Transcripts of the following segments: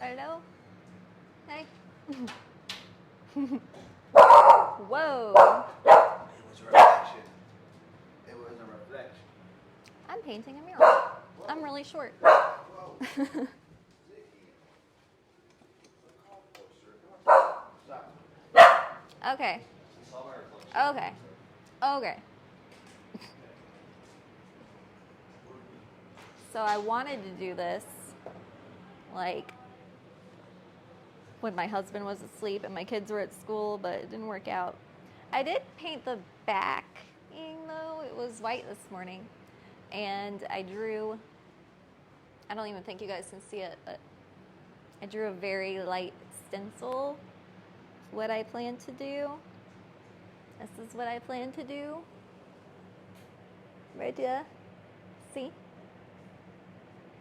Hello? Hey. Whoa. It was a reflection. It was a reflection. I'm painting a mural. Whoa. I'm really short. Whoa. Okay. Okay. Okay. So I wanted to do this, like, when my husband was asleep and my kids were at school, but it didn't work out. I did paint the backing, though. It was white this morning. And I drew, I don't even think you guys can see it, but I drew a very light stencil. What I plan to do. This is what I plan to do. Right there. See?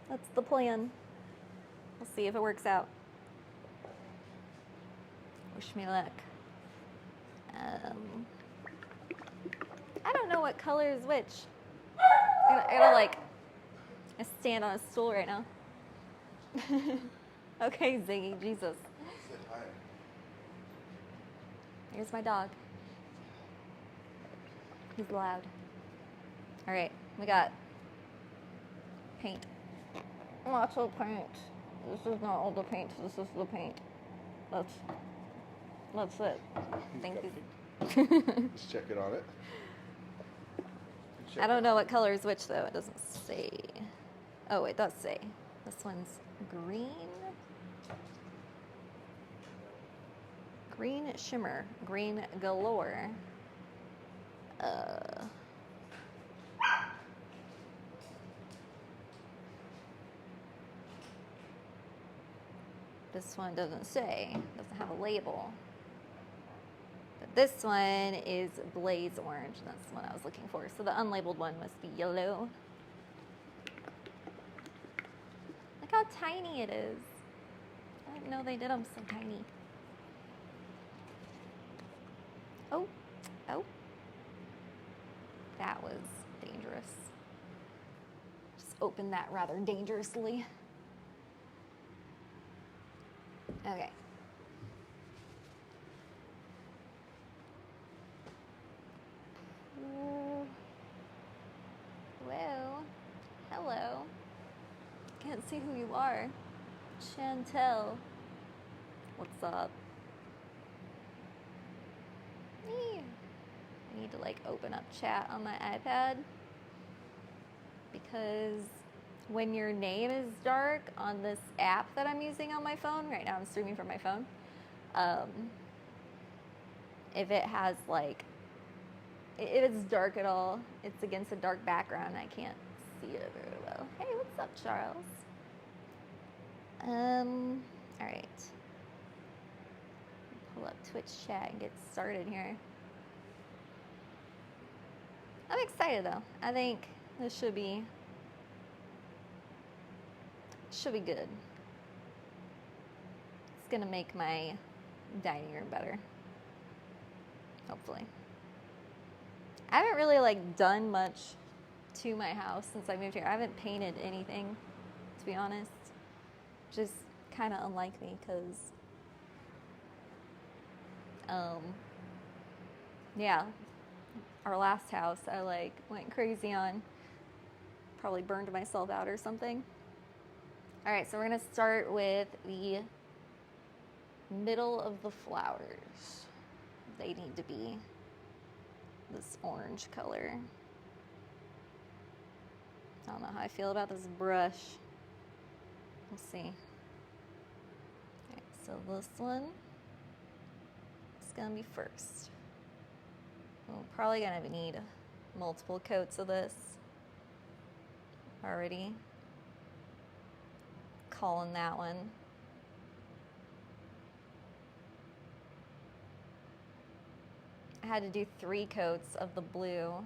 That's the plan. We'll see if it works out. Wish me luck. I don't know what color is which. I gotta like, I stand on a stool right now. Okay, Ziggy, Jesus. Here's my dog. He's loud. All right, we got paint. Lots of paint. This is not all the paint. This is the paint. That's it. Thank you. Let's check it on it. I don't know what color is which though. It doesn't say. Oh, it does say. This one's green. Green shimmer. Green galore. This one doesn't say, doesn't have a label. But this one is blaze orange. That's what I was looking for. So the unlabeled one must be yellow. Look how tiny it is. I didn't know they did them so tiny. Oh, oh. That was dangerous. Just opened that rather dangerously. Okay. Whoa. Hello. Can't see who you are. Chantel. What's up? I need to like open up chat on my iPad because when your name is dark on this app that I'm using on my phone, right now I'm streaming from my phone, if it has like, if it's dark at all, it's against a dark background, I can't see it very well. Hey, what's up, Charles? All right. Pull up Twitch chat and get started here. I'm excited though. I think this should be good. It's gonna make my dining room better. Hopefully. I haven't really like done much to my house since I moved here. I haven't painted anything, to be honest. Just kind of unlike me, because yeah, our last house I like went crazy on. Probably burned myself out or something. All right, so we're gonna start with the middle of the flowers. They need to be this orange color. I don't know how I feel about this brush. We'll see. All right, so this one is gonna be first. We're probably gonna need multiple coats of this already. Calling that one. I had to do 3 coats of the blue.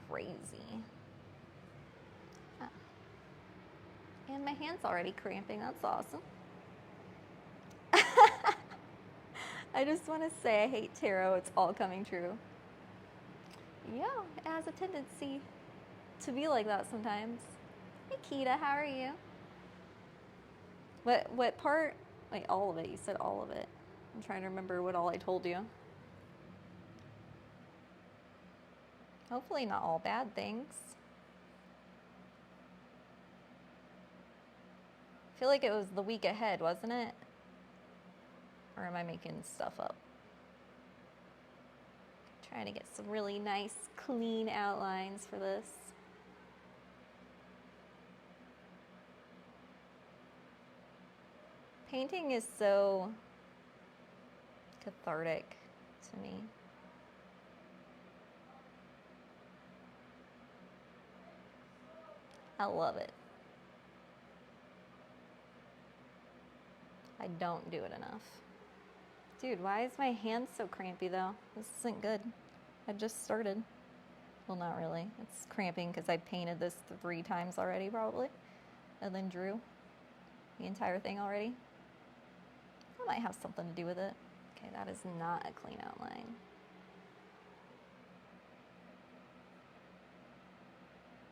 Crazy. Ah. And my hand's already cramping. That's awesome. I just want to say I hate tarot. It's all coming true. Yeah, it has a tendency to be like that sometimes. Hey, Keita, how are you? What part? Like all of it. You said all of it. I'm trying to remember what all I told you. Hopefully not all bad things. I feel like it was the week ahead, wasn't it? Or am I making stuff up? Trying to get some really nice, clean outlines for this. Painting is so cathartic to me. I love it. I don't do it enough. Dude, why is my hand so crampy though? This isn't good. I just started. Well, not really. It's cramping because I painted this 3 times already probably. And then drew the entire thing already. That might have something to do with it. Okay, that is not a clean outline.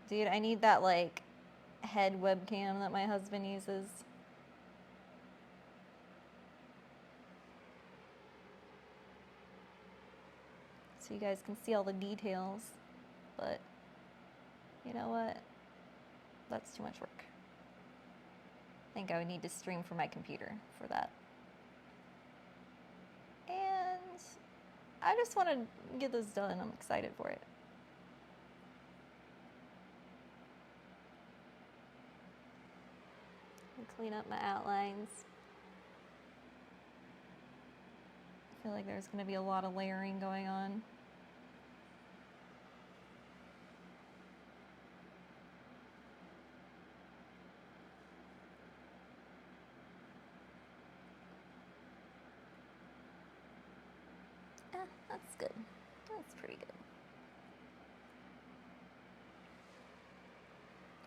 Dude, I need that like head webcam that my husband uses. So you guys can see all the details, but you know what? That's too much work. I think I would need to stream from my computer for that. And I just want to get this done. I'm excited for it. Clean up my outlines. I feel like there's going to be a lot of layering going on. That's good. That's pretty good.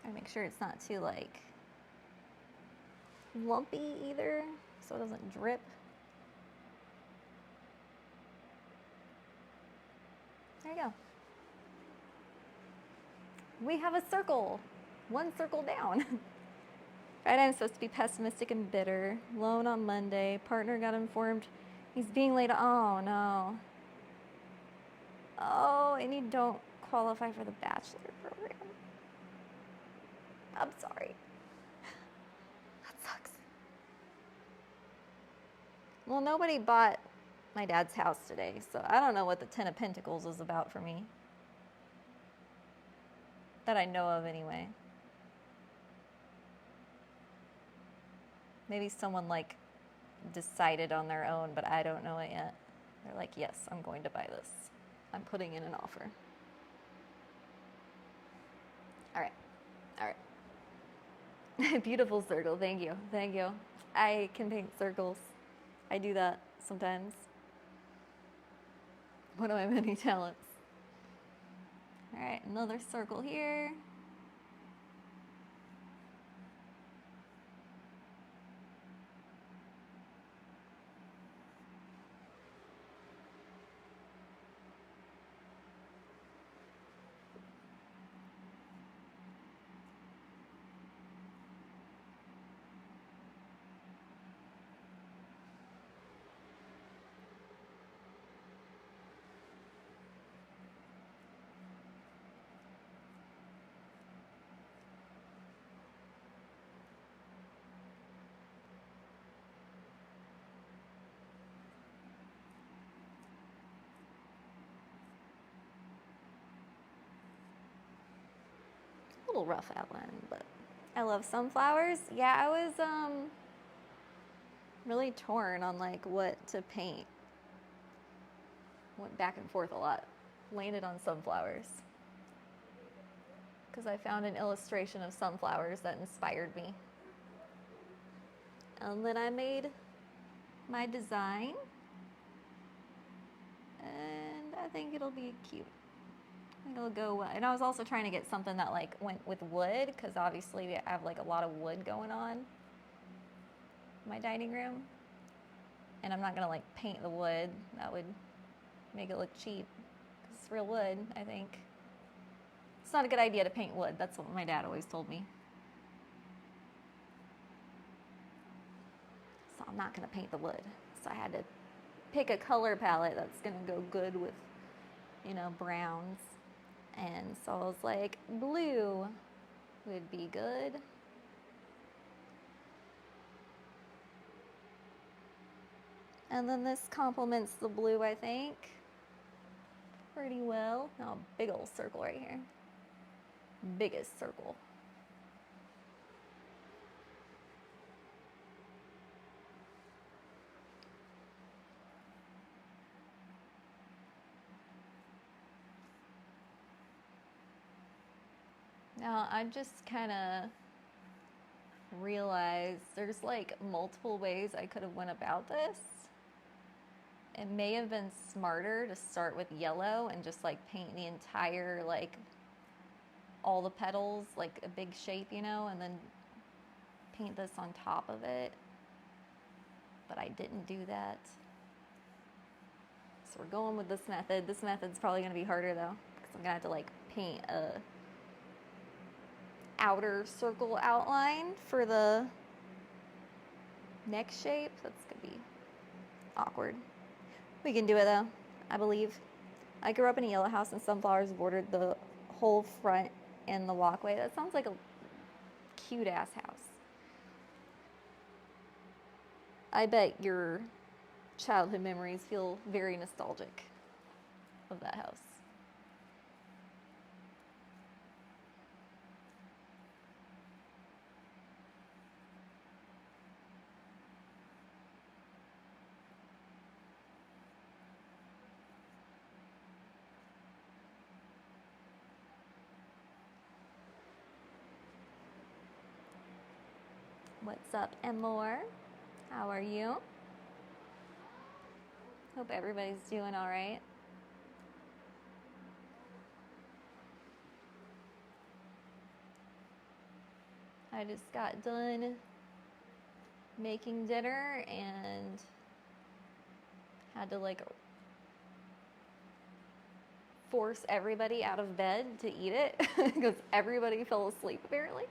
Gotta make sure it's not too like lumpy either, so it doesn't drip. There you go. We have a circle. 1 circle down. Friday, I'm supposed to be pessimistic and bitter. Loan on Monday. Partner got informed he's being late. Oh, no. Oh, and you don't qualify for the bachelor program. I'm sorry. That sucks. Well, nobody bought my dad's house today, so I don't know what the 10 of Pentacles is about for me. That I know of anyway. Maybe someone like decided on their own, but I don't know it yet. They're like, yes, I'm going to buy this. I'm putting in an offer. All right. All right. Beautiful circle. Thank you. Thank you. I can paint circles. I do that sometimes. One of my many talents. All right, another circle here. A little rough outline, but I love sunflowers. Yeah, I was really torn on like what to paint. Went back and forth a lot. Landed on sunflowers. Because I found an illustration of sunflowers that inspired me. And then I made my design. And I think it'll be cute. I think it'll go well. And I was also trying to get something that like went with wood, because obviously we have like a lot of wood going on in my dining room. And I'm not gonna like paint the wood. That would make it look cheap. Because it's real wood, I think. It's not a good idea to paint wood. That's what my dad always told me. I'm not going to paint the wood. So I had to pick a color palette that's going to go good with, you know, browns. And so I was like, blue would be good. And then this complements the blue, I think, pretty well. Oh, big old circle right here. Biggest circle. Now, I just kind of realized there's like multiple ways I could have went about this. It may have been smarter to start with yellow and just like paint the entire, like all the petals, like a big shape, you know, and then paint this on top of it. But I didn't do that. So we're going with this method. This method's probably going to be harder though, because I'm going to have to like paint a outer circle outline for the neck shape. That's gonna be awkward. We can do it though, I believe. I grew up in a yellow house and sunflowers bordered the whole front and the walkway. That sounds like a cute ass house. I bet your childhood memories feel very nostalgic of that house. What's up, Emor? How are you? Hope everybody's doing all right. I just got done making dinner and had to like force everybody out of bed to eat it because everybody fell asleep apparently,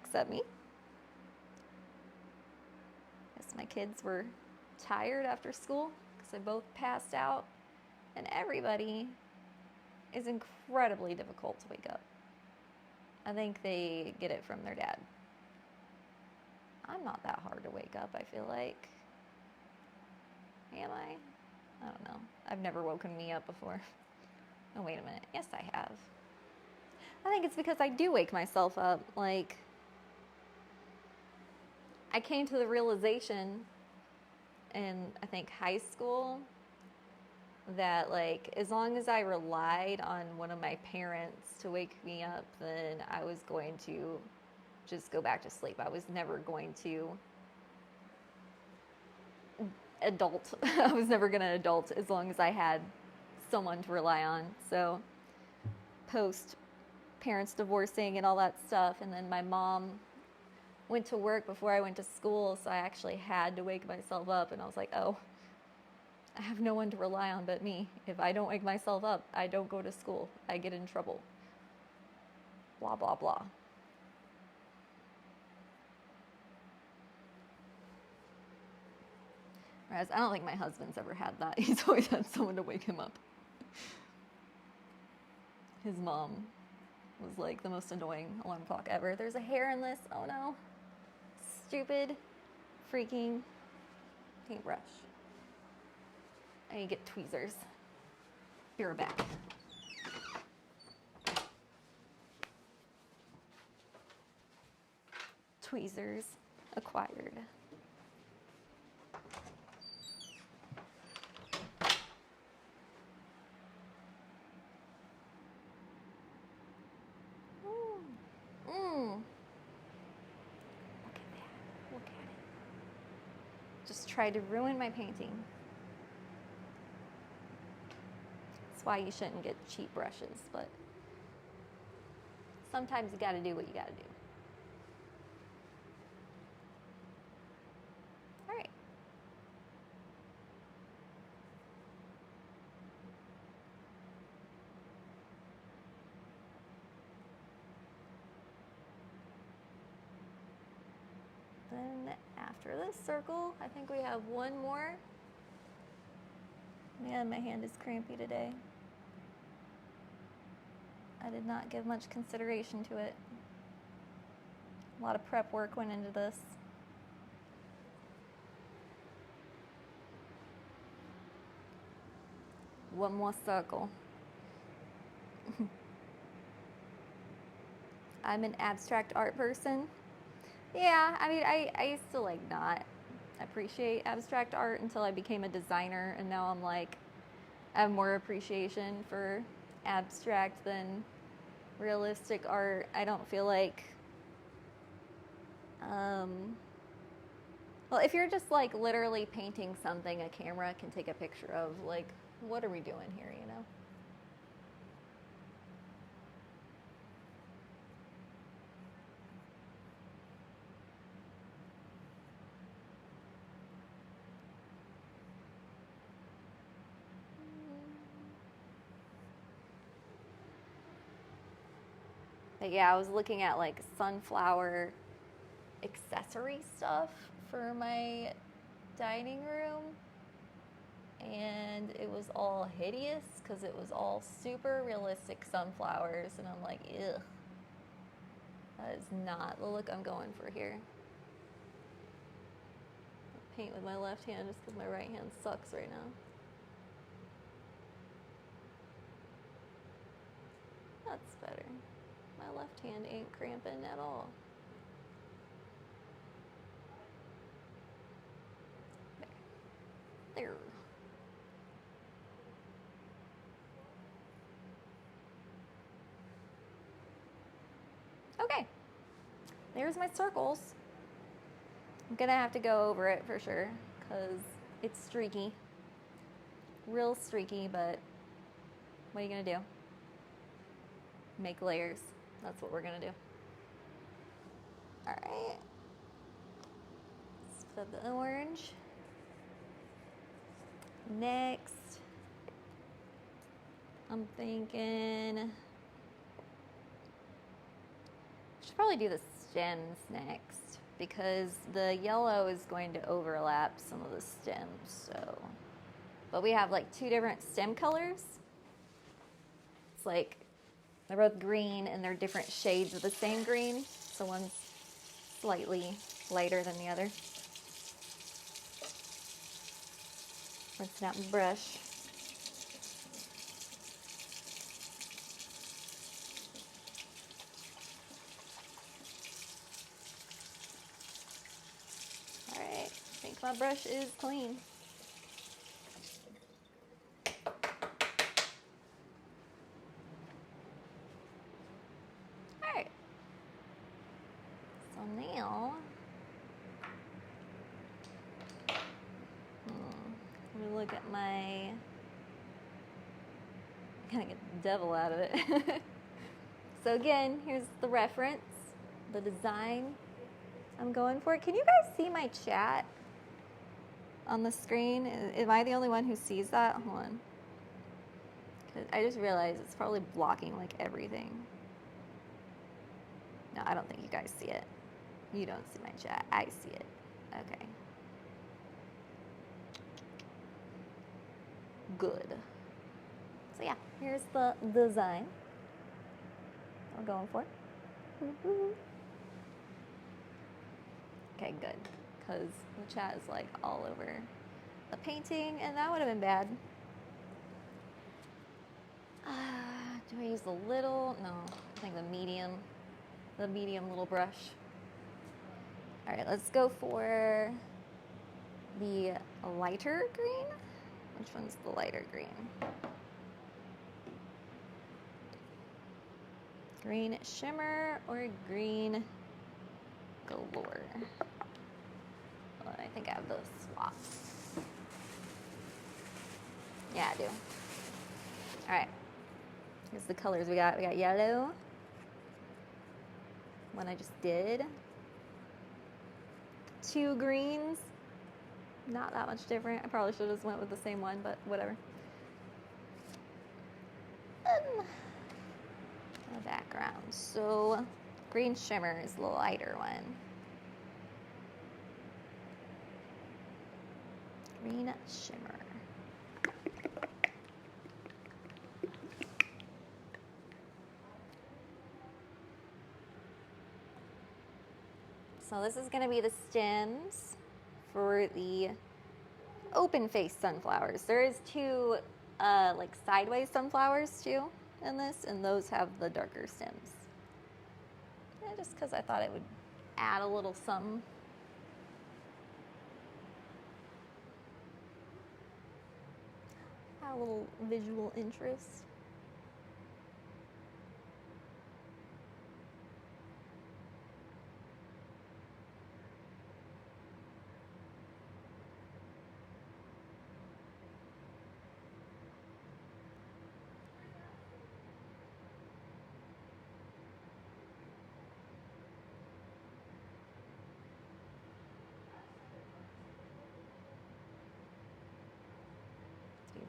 except me. Guess my kids were tired after school because they both passed out, and everybody is incredibly difficult to wake up. I think they get it from their dad. I'm not that hard to wake up, I feel like. Am I? I don't know. I've never woken me up before. Oh, wait a minute. Yes, I have. I think it's because I do wake myself up. Like, I came to the realization in, I think, high school that, like, as long as I relied on one of my parents to wake me up, then I was going to just go back to sleep. I was never going to adult. I was never going to adult as long as I had someone to rely on. So post parents divorcing and all that stuff, and then my mom went to work before I went to school, so I actually had to wake myself up, and I was like, oh, I have no one to rely on but me. If I don't wake myself up, I don't go to school. I get in trouble. Blah, blah, blah. Whereas I don't think my husband's ever had that. He's always had someone to wake him up. His mom was like the most annoying alarm clock ever. There's a hair in this. Oh no. Stupid freaking paintbrush. I need to get tweezers. Be right back. Tweezers acquired. Just tried to ruin my painting. That's why you shouldn't get cheap brushes, but sometimes you gotta do what you gotta do. All right. Then after this circle, I think we have one more. Man, my hand is crampy today. I did not give much consideration to it. A lot of prep work went into this. One more circle. I'm an abstract art person. Yeah, I mean, I used to like not appreciate abstract art until I became a designer, and now I'm like, I have more appreciation for abstract than realistic art. I don't feel like, well, if you're just like literally painting something a camera can take a picture of, like, what are we doing here, you know? But yeah, I was looking at like sunflower accessory stuff for my dining room, and it was all hideous because it was all super realistic sunflowers, and I'm like, ugh, that is not the look I'm going for here. I paint with my left hand just because my right hand sucks right now. That's better. My left hand ain't cramping at all. There. Okay, there's my circles. I'm gonna have to go over it for sure because it's streaky. Real streaky, but what are you gonna do? Make layers. That's what we're gonna do. All right. Let's put the orange. Next, I'm thinking should probably do the stems next because the yellow is going to overlap some of the stems. So, but we have like two different stem colors. It's like they're both green and they're different shades of the same green. So one's slightly lighter than the other. Rinse it out in the brush. All right, I think my brush is clean. All right. So now, let me look at my, kind of get the devil out of it. So again, here's the reference, the design I'm going for. Can you guys see my chat on the screen? Am I the only one who sees that? Hold on. 'Cause I just realized it's probably blocking like everything. No, I don't think you guys see it. You don't see my chat. I see it. Okay. Good. So yeah, here's the design we're going for. Okay, good. Because the chat is like all over the painting, and that would have been bad. Do I use the little? No, I think the medium little brush. All right, let's go for the lighter green. Which one's the lighter green? Green shimmer or green galore? Well, I think I have those swaps. Yeah, I do. All right. Here's the colors we got. We got yellow. One I just did. Two greens. Not that much different. I probably should have just went with the same one, but whatever. The background. So green shimmer is the lighter one. Green shimmer. So this is going to be the stems for the open face sunflowers. There is two like sideways sunflowers too in this, and those have the darker stems. Yeah, just because I thought it would add a little something. Add a little visual interest.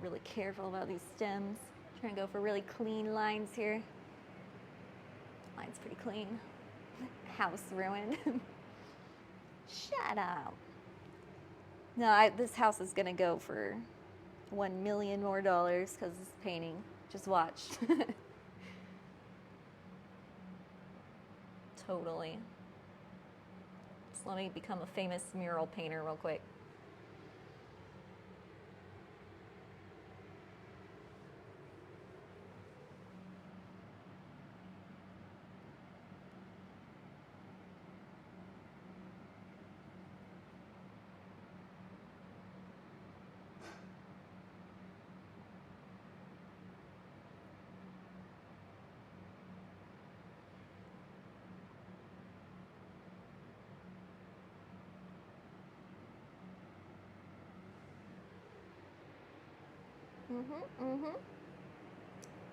Really careful about these stems. Trying to go for really clean lines here. Line's pretty clean. House ruined. Shut up. No, this house is gonna go for $1 million more because this painting. Just watch. Totally. Just let me become a famous mural painter real quick.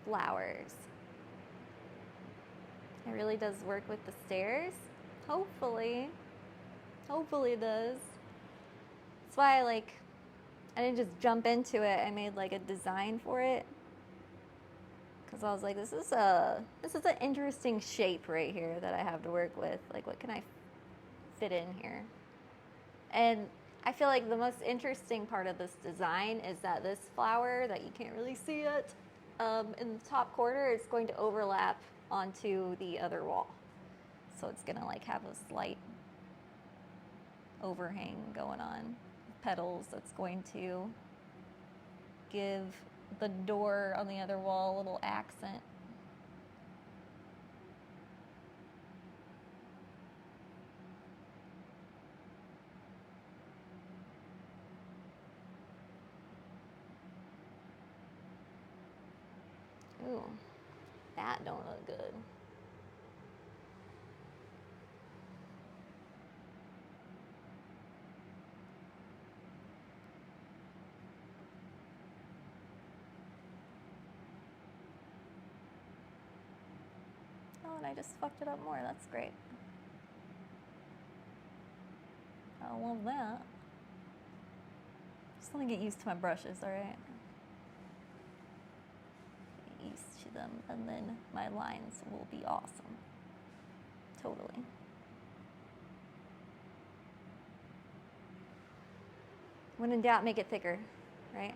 Flowers. It really does work with the stairs. Hopefully. Hopefully it does. That's why I didn't just jump into it. I made like a design for it. Cause I was like, this is an interesting shape right here that I have to work with. Like, what can I fit in here? And I feel like the most interesting part of this design is that this flower that you can't really see it in the top corner is going to overlap onto the other wall. So it's gonna like have a slight overhang going on. Petals that's going to give the door on the other wall a little accent. Ooh, that don't look good. Oh, and I just fucked it up more. That's great. I love that. Just let me get used to my brushes, all right? Get used to them, and then my lines will be awesome. Totally. When in doubt, make it thicker, right?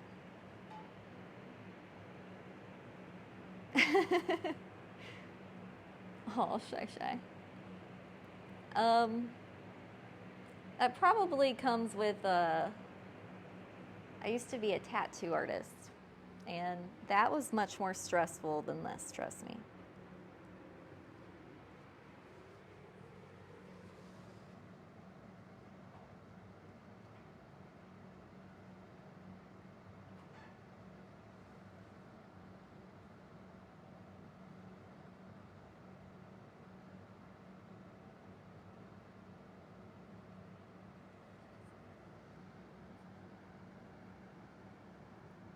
Oh, shy. That probably comes with I used to be a tattoo artist, and that was much more stressful than this, trust me.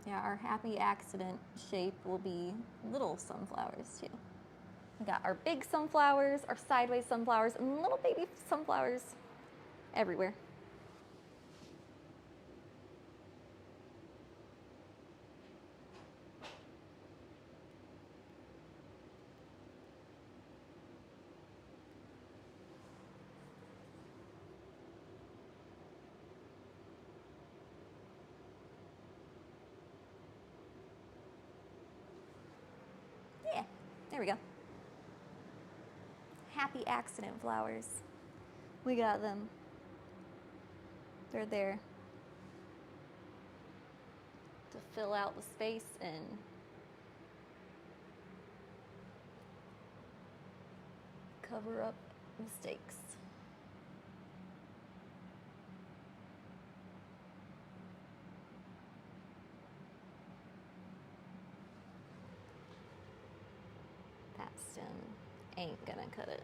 Yeah, our happy accident shape will be little sunflowers too. We got our big sunflowers, our sideways sunflowers, and little baby sunflowers everywhere. There we go. Happy accident flowers. We got them. They're there to fill out the space and cover up mistakes. That stem ain't gonna cut it.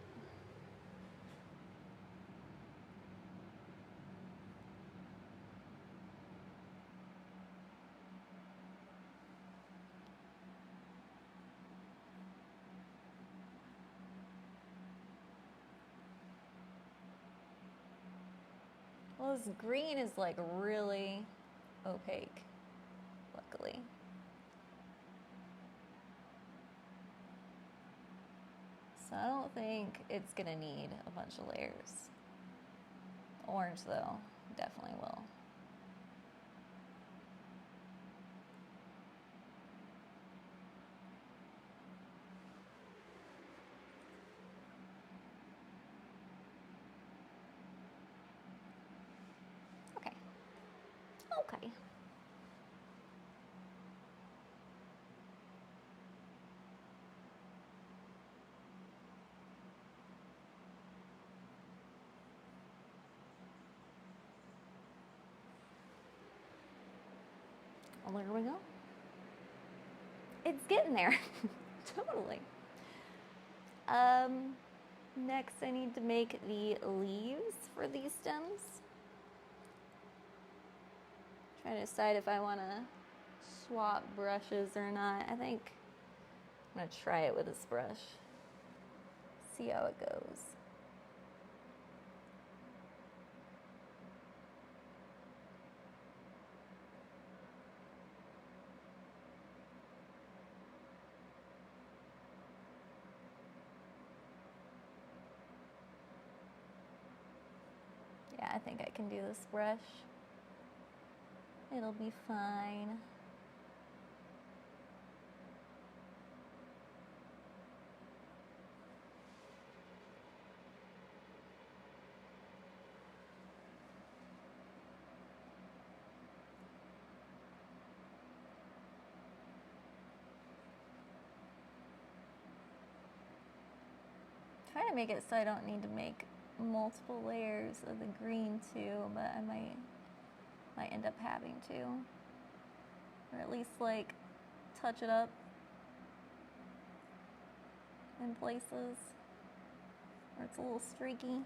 Well, this green is like really opaque, luckily. So I don't think it's gonna need a bunch of layers. Orange though, definitely will. Okay. Okay. Well, there we go. It's getting there. Totally. Next I need to make the leaves for these stems. Trying to decide if I want to swap brushes or not. I think I'm going to try it with this brush. See how it goes. Yeah, I think I can do this brush. It'll be fine. Trying to make it so I don't need to make multiple layers of the green too, but I might end up having to, or at least like touch it up in places where it's a little streaky.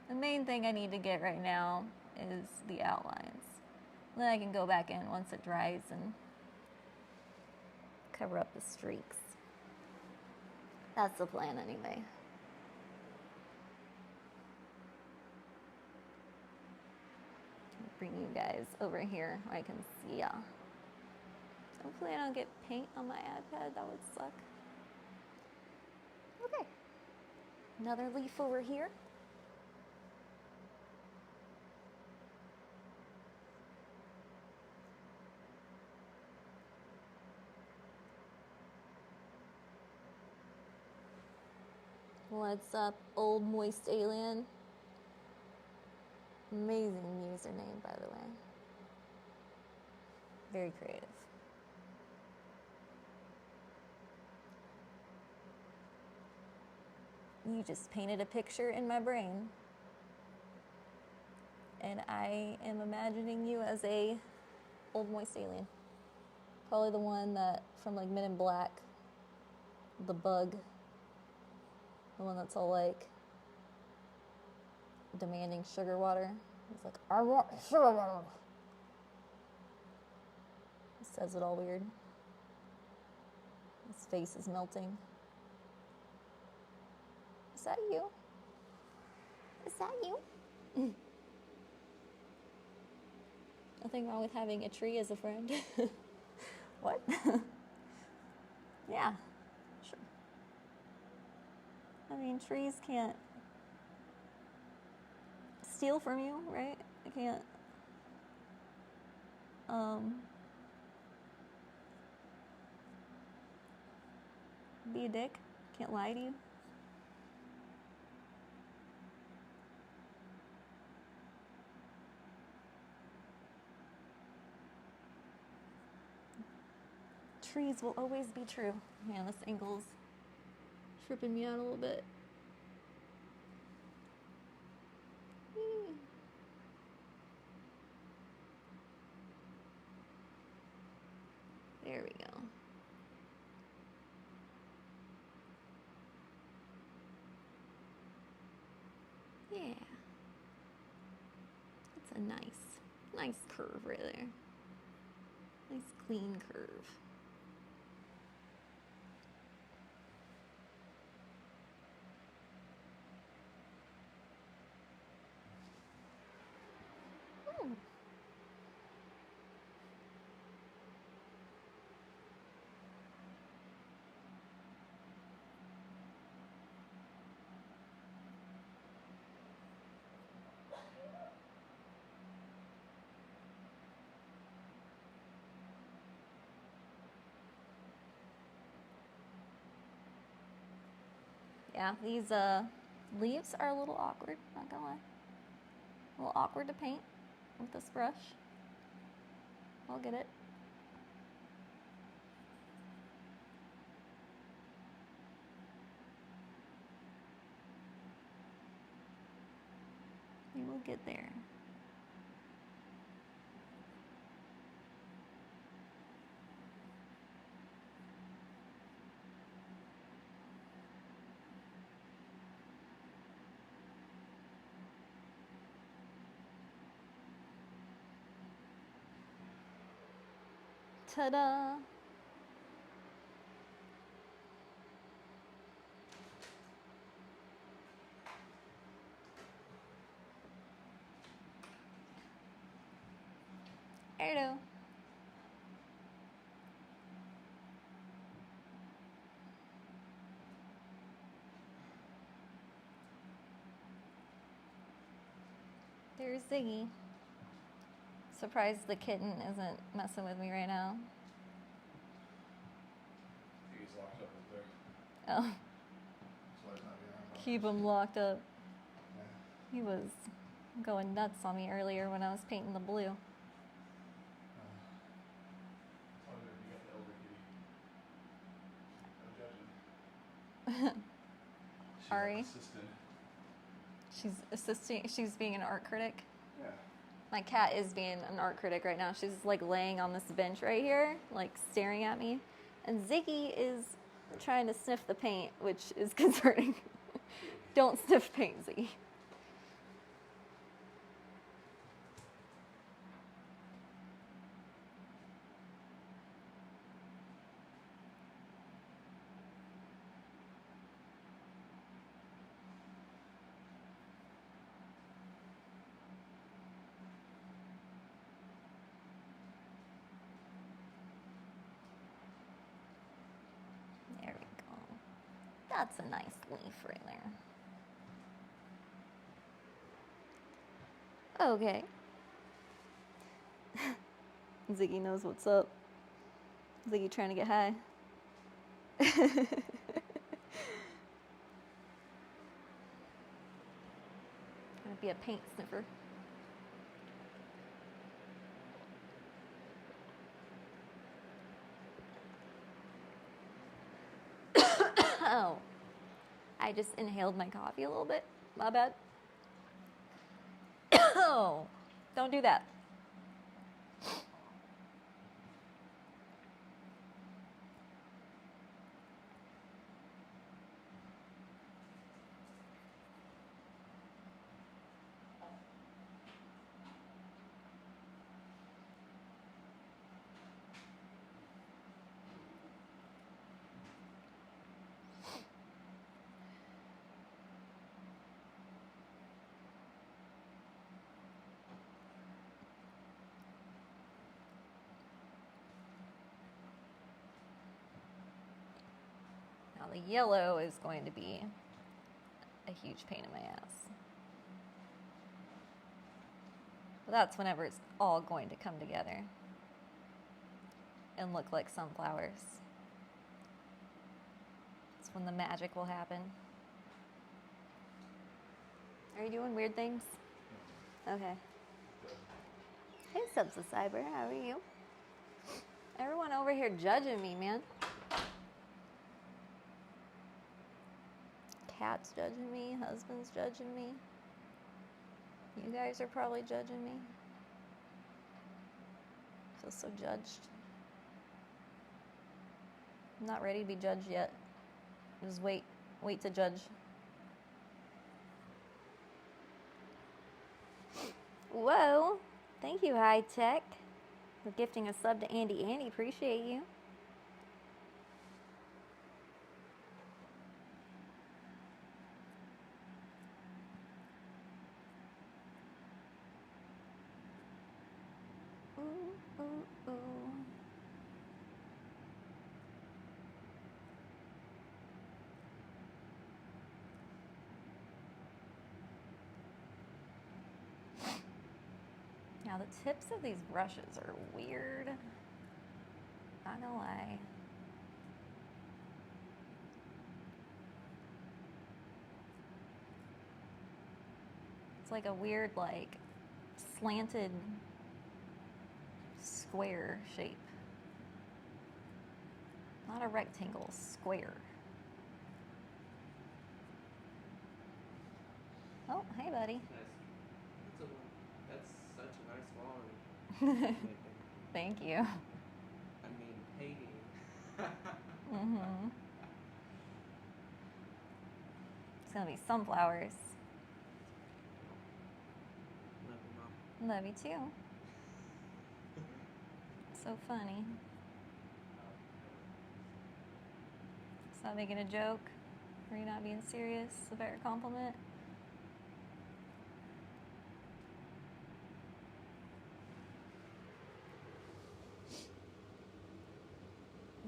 The main thing I need to get right now is the outlines. Then I can go back in once it dries and cover up the streaks. That's the plan anyway. Bring you guys over here where I can see ya. Hopefully I don't get paint on my iPad, that would suck. Okay, another leaf over here. What's up, old moist alien? Amazing username, by the way. Very creative. You just painted a picture in my brain. And I am imagining you as a old moist alien. Probably the one that, from like Men in Black, the bug. The one that's all like demanding sugar water. He's like, I want sugar water. He says it all weird. His face is melting. Is that you? Is that you? Nothing wrong with having a tree as a friend. What? Yeah, sure. I mean, trees can't steal from you, right? They can't Be a dick. Can't lie to you. Trees will always be true. Man, this angle's tripping me out a little bit. There we go. Yeah. It's a nice curve right there. Nice clean curve. Yeah, these leaves are a little awkward, not gonna lie. A little awkward to paint with this brush. I'll get it. We will get there. Ta-da! Hello. There's Ziggy. Surprised the kitten isn't messing with me right now. He's locked up up there. Oh, That's why he's not being around. keep him locked up. Yeah. He was going nuts on me earlier when I was painting the blue. Oh, good. You got the elder kitty. No judging. She's Ari? like assistant. She's assisting, she's being an art critic. Yeah. My cat is being an art critic right now. She's like laying on this bench right here, like staring at me. And Ziggy is trying to sniff the paint, which is concerning. Don't sniff paint, Ziggy. There we go. That's a nice leaf right there. Okay. Ziggy knows what's up. Ziggy trying to get high. Gonna be a paint sniffer. Oh, I just inhaled my coffee a little bit. My bad. Oh, don't do that. Now the yellow is going to be a huge pain in my ass. But that's whenever it's all going to come together and look like sunflowers. That's when the magic will happen. Are you doing weird things? Okay. Hey, Subscriber, how are you? Everyone over here judging me, man. Cat's judging me, husband's judging me. You guys are probably judging me. I feel so judged. I'm not ready to be judged yet. Just wait to judge. Whoa, thank you, High Tech, for gifting a sub to Andy. Andy, appreciate you. Ooh, ooh, ooh. Now the tips of these brushes are weird. Not gonna lie. It's like a weird, like, slanted square shape. Not a rectangle, square. Oh, hey, buddy. Nice. That's such a nice wall. Thank you. I mean, painting. Mm-hmm. It's gonna be sunflowers. Love you too. So funny. Stop making a joke. Are you not being serious about your compliment?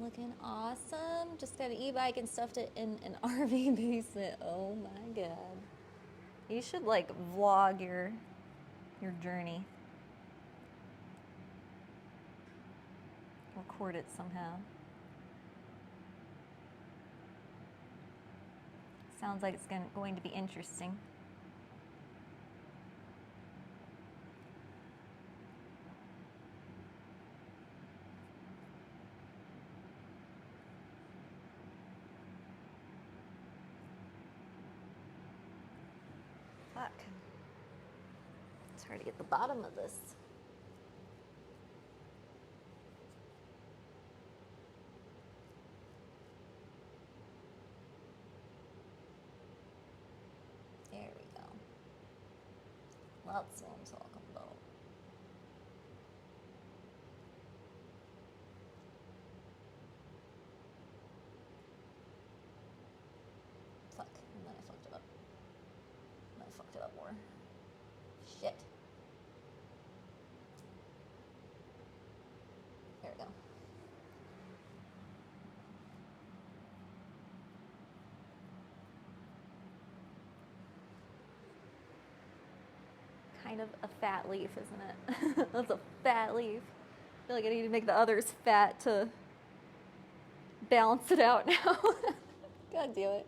Looking awesome. Just got an e-bike and stuffed it in an RV basement. Oh my god. You should like vlog your journey. Record it somehow. Sounds like it's going to be interesting. Fuck. It's hard to get the bottom of this. There we go. That's what I'm talking about. Fuck, and then I fucked it up. I fucked it up more. Shit. There we go. Kind of a fat leaf, isn't it? That's a fat leaf. I feel like I need to make the others fat to balance it out now. God damn it.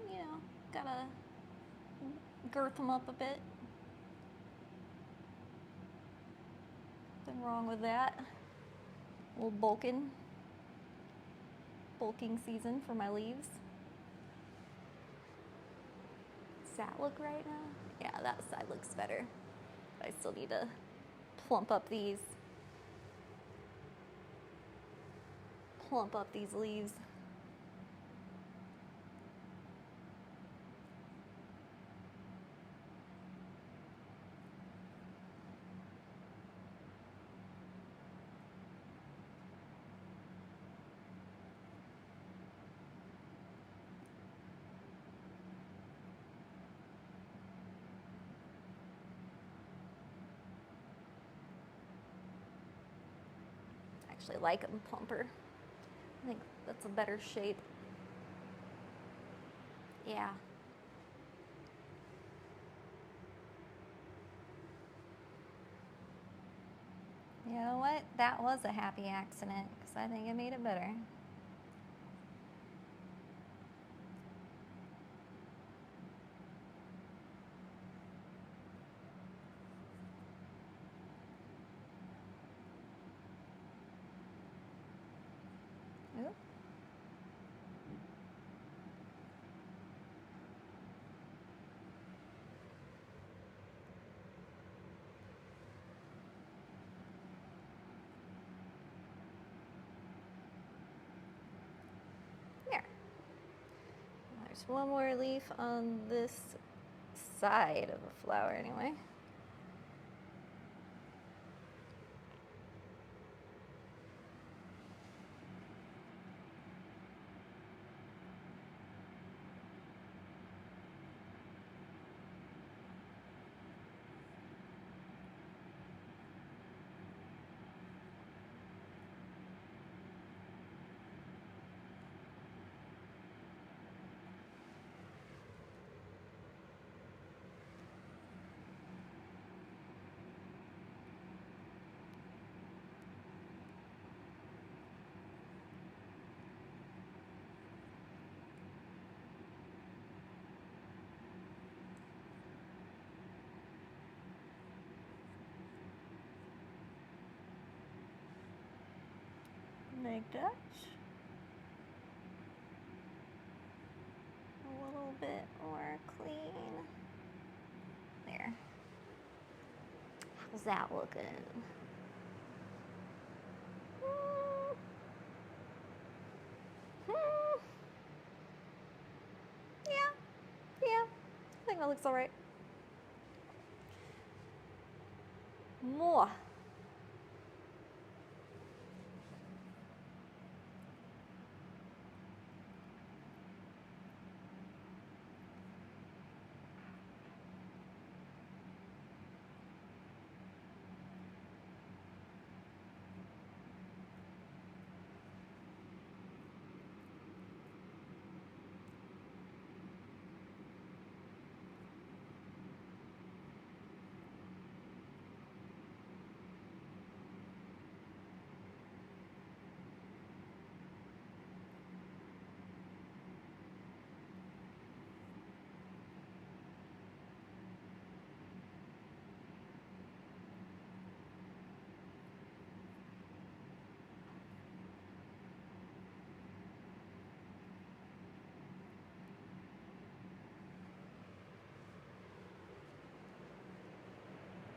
You know, gotta girth them up a bit. Nothing wrong with that. A little bulking season for my leaves. Does that look right now? Yeah, that side looks better. I still need to plump up these. plump up these leaves. Actually like them plumper. I think that's a better shape. Yeah. You know what? That was a happy accident because I think it made it better. Oop. There. There's one more leaf on this side of the flower anyway. Like that. A little bit more clean. There. How's that looking? Yeah. Yeah. I think that looks alright. More.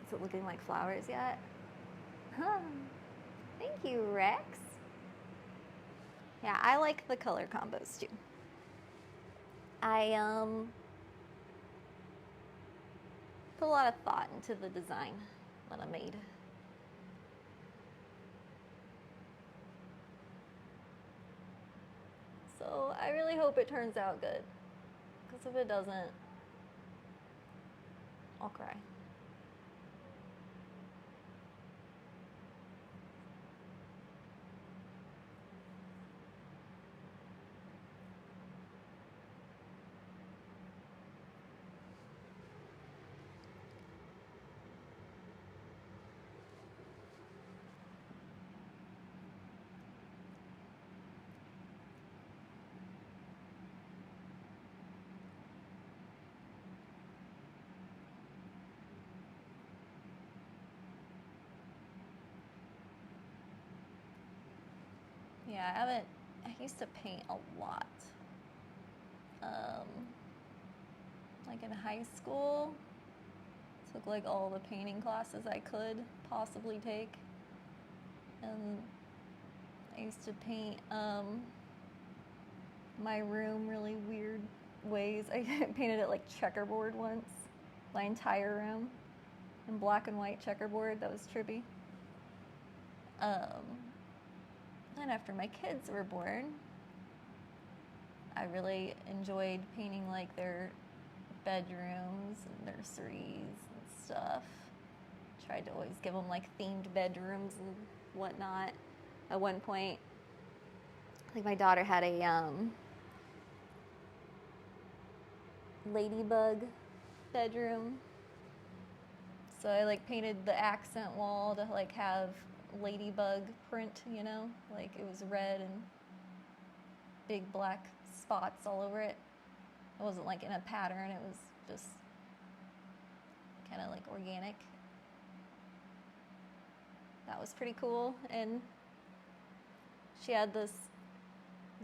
Is it looking like flowers yet? Huh. Thank you, Rex. Yeah, I like the color combos too. I put a lot of thought into the design that I made. So I really hope it turns out good. Because if it doesn't, I'll cry. Yeah, I used to paint a lot. Like in high school, took like all the painting classes I could possibly take. And I used to paint my room really weird ways. I painted it like checkerboard once, my entire room in black and white checkerboard. That was trippy. Then after my kids were born, I really enjoyed painting like their bedrooms and nurseries and stuff. Tried to always give them like themed bedrooms and whatnot. At one point, like my daughter had a ladybug bedroom, so I like painted the accent wall to like have ladybug print, you know, like it was red and big black spots all over it. It wasn't like in a pattern, it was just kind of like organic. That was pretty cool. And she had this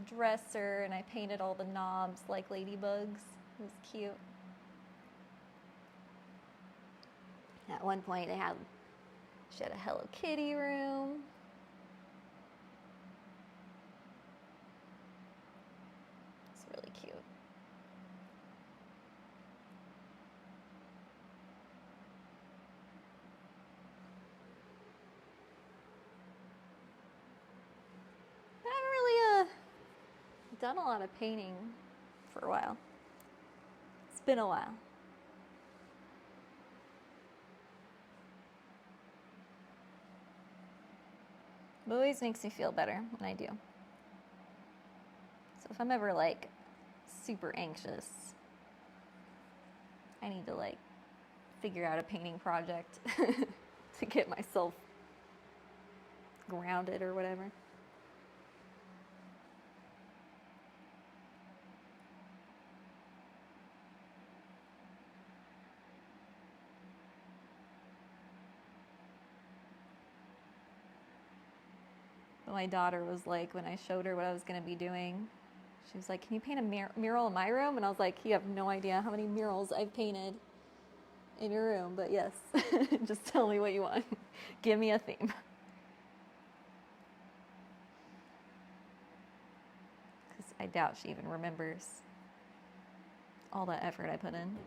dresser and I painted all the knobs like ladybugs. It was cute. At one point she had a Hello Kitty room. It's really cute. I haven't really done a lot of painting for a while. It's been a while. It always makes me feel better when I do. So if I'm ever like super anxious, I need to like figure out a painting project to get myself grounded or whatever. But my daughter was like, when I showed her what I was going to be doing, she was like, can you paint a mural in my room? And I was like, you have no idea how many murals I've painted in your room, but yes, just tell me what you want. Give me a theme. Because I doubt she even remembers all that effort I put in.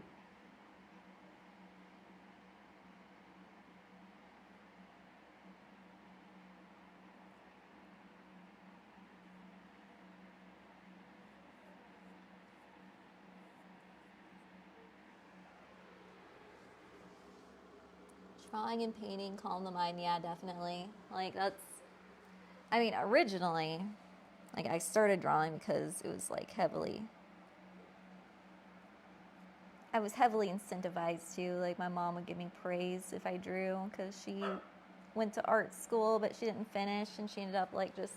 Drawing and painting calm the mind, yeah, definitely. Like originally, like I started drawing because it was like I was heavily incentivized to. Like my mom would give me praise if I drew because she went to art school, but she didn't finish, and she ended up like just,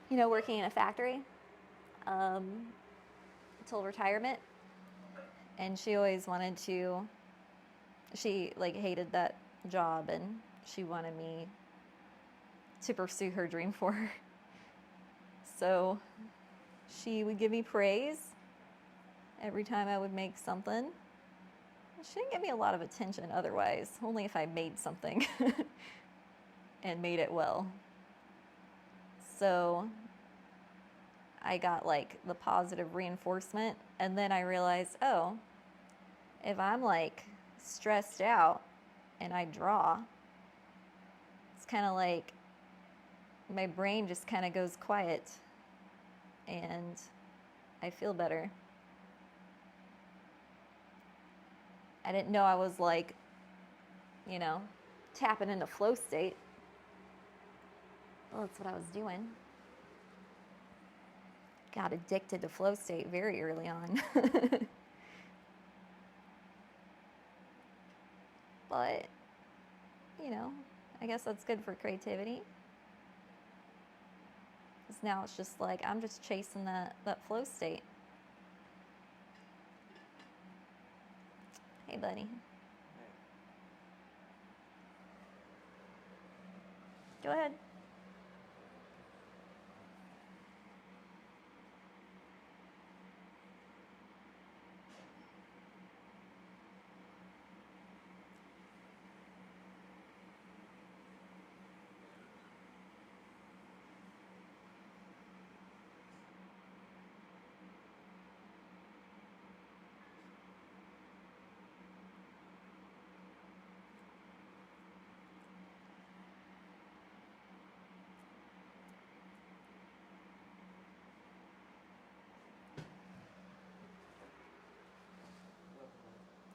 working in a factory until retirement. And she always wanted to. She like hated that job, and she wanted me to pursue her dream for her. So she would give me praise every time I would make something. She didn't give me a lot of attention otherwise, only if I made something and made it well. So I got like the positive reinforcement, and then I realized, oh, if I'm like stressed out and I draw, it's kind of like my brain just kind of goes quiet and I feel better. I didn't know I was like, tapping into flow state. Well, that's what I was doing. Got addicted to flow state very early on. But, I guess that's good for creativity. Because now it's just like, I'm just chasing that flow state. Hey, buddy. Go ahead.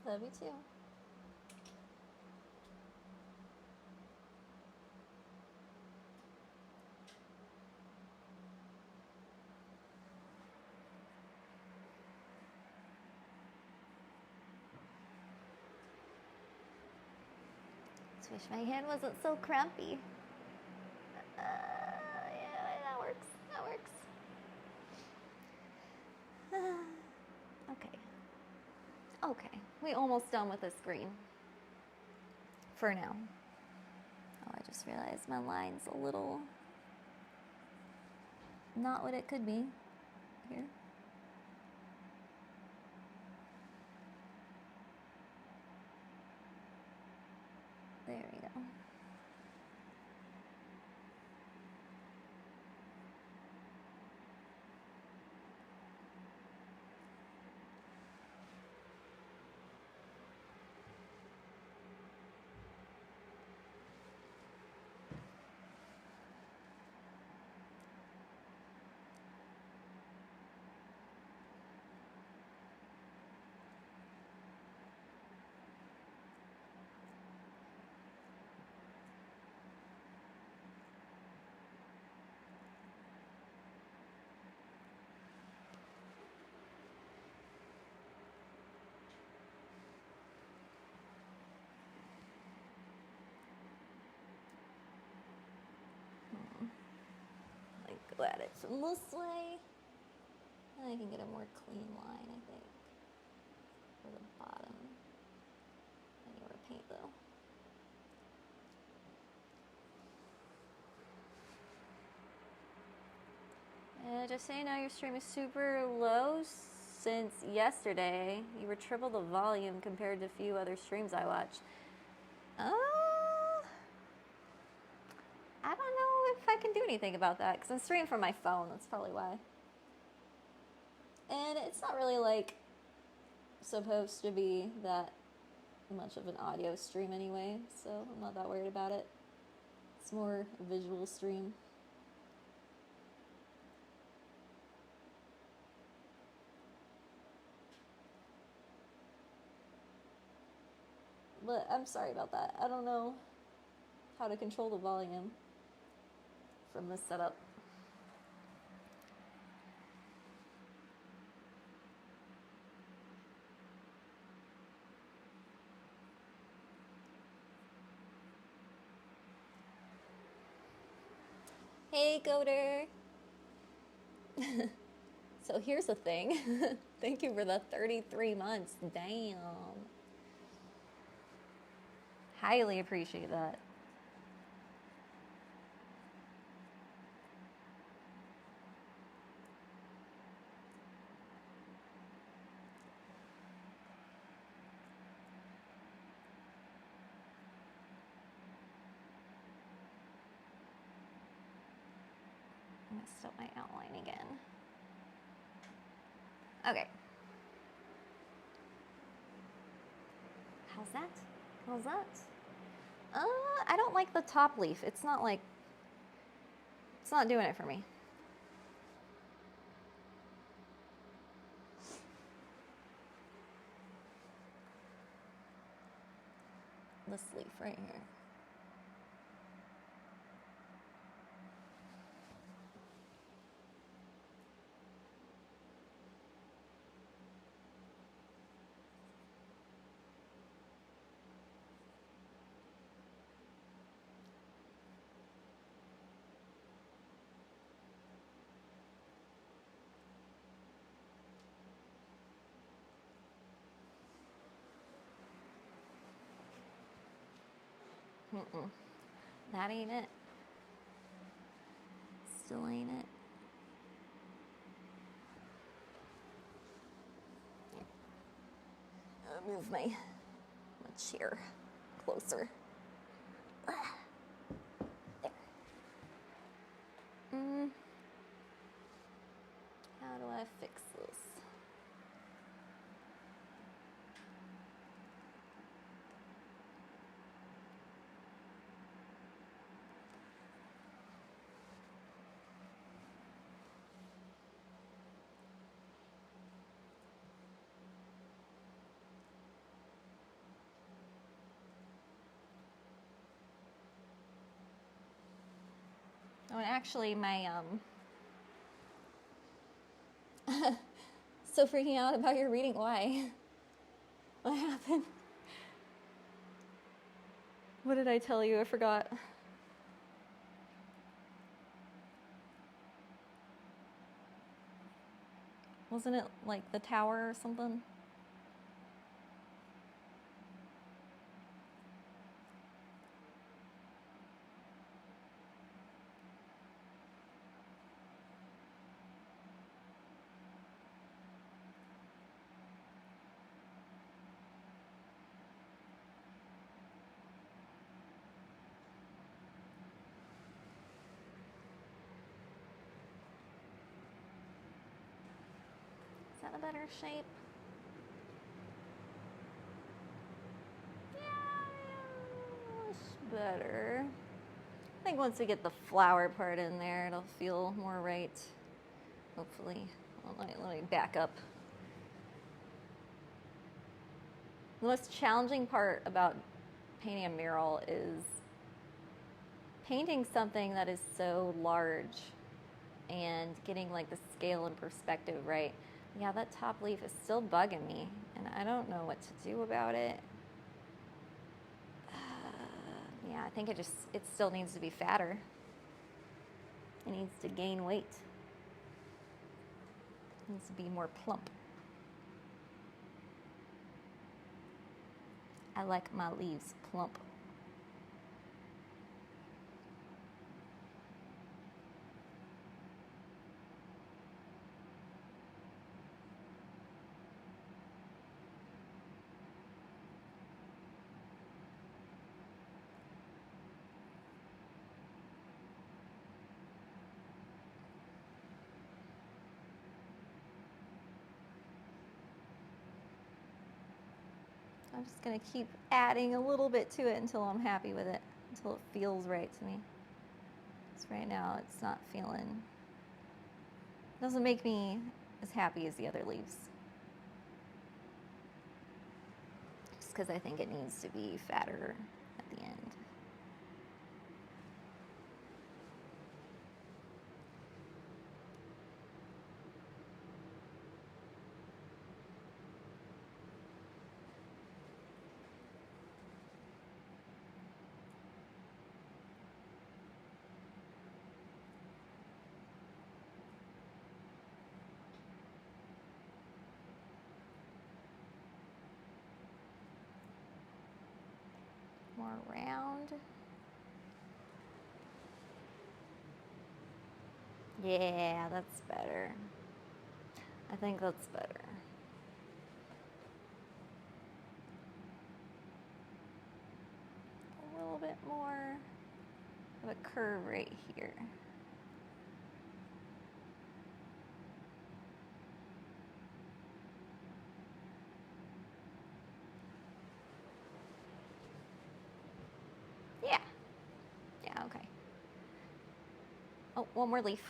Love you too. Just wish my hand wasn't so crampy. Yeah, that works. That works. Okay. Okay. We almost done with this screen. For now. Oh, I just realized my line's a little not what it could be. Here. There we go. Go at it from this way. And I can get a more clean line, I think, for the bottom. I need more paint though. Just so you know, your stream is super low since yesterday. You were triple the volume compared to a few other streams I watched. I don't know if I can do anything about that because I'm streaming from my phone. That's probably why. And it's not really like supposed to be that much of an audio stream anyway, so I'm not that worried about it. It's more a visual stream. But I'm sorry about that. I don't know how to control the volume from this setup. Hey, Goater. So here's the thing. Thank you for the 33 months. Damn. Highly appreciate that. Messed up my outline again. Okay. How's that? How's that? I don't like the top leaf. It's not doing it for me. This leaf right here. That ain't it. Still ain't it. I'll move my chair closer. There. How do I fix this? Oh, and actually, my so freaking out about your reading. Why? What happened? What did I tell you? I forgot. Wasn't it like the tower or something? Is that a better shape? Yeah, it's better. I think once we get the flower part in there, it'll feel more right. Hopefully. Well, let me back up. The most challenging part about painting a mural is painting something that is so large and getting like the scale and perspective right. Yeah, that top leaf is still bugging me, and I don't know what to do about it. Yeah, I think it still needs to be fatter. It needs to gain weight. It needs to be more plump. I like my leaves plump. I'm just gonna keep adding a little bit to it until I'm happy with it, until it feels right to me. Because right now it's not feeling, doesn't make me as happy as the other leaves. Just because I think it needs to be fatter at the end. More round. Yeah, that's better. I think that's better. A little bit more of a curve right here. Yeah. Yeah, okay. Oh, one more leaf.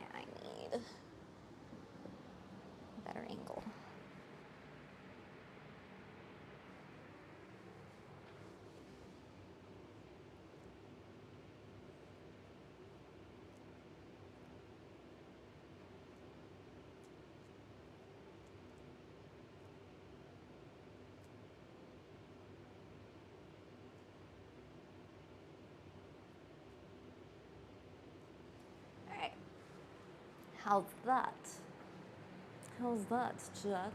Yeah, I need a better angle. All right. How's that? How's that, Jet?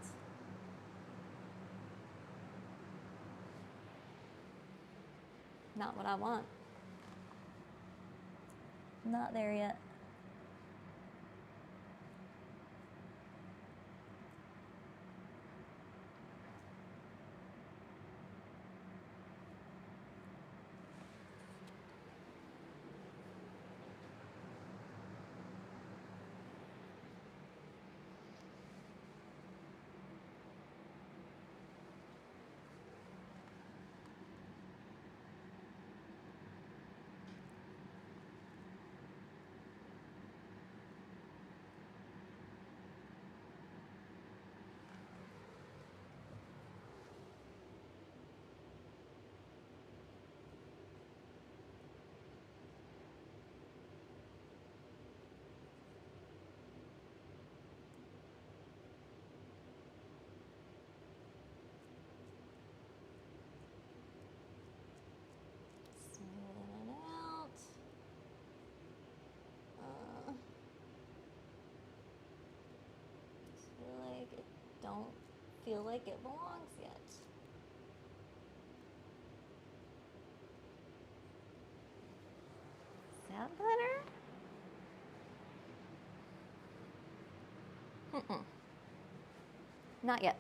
Not what I want. Not there yet. Smoothing it out. Don't feel like it belongs yet. Is that better? Mm-mm. Not yet.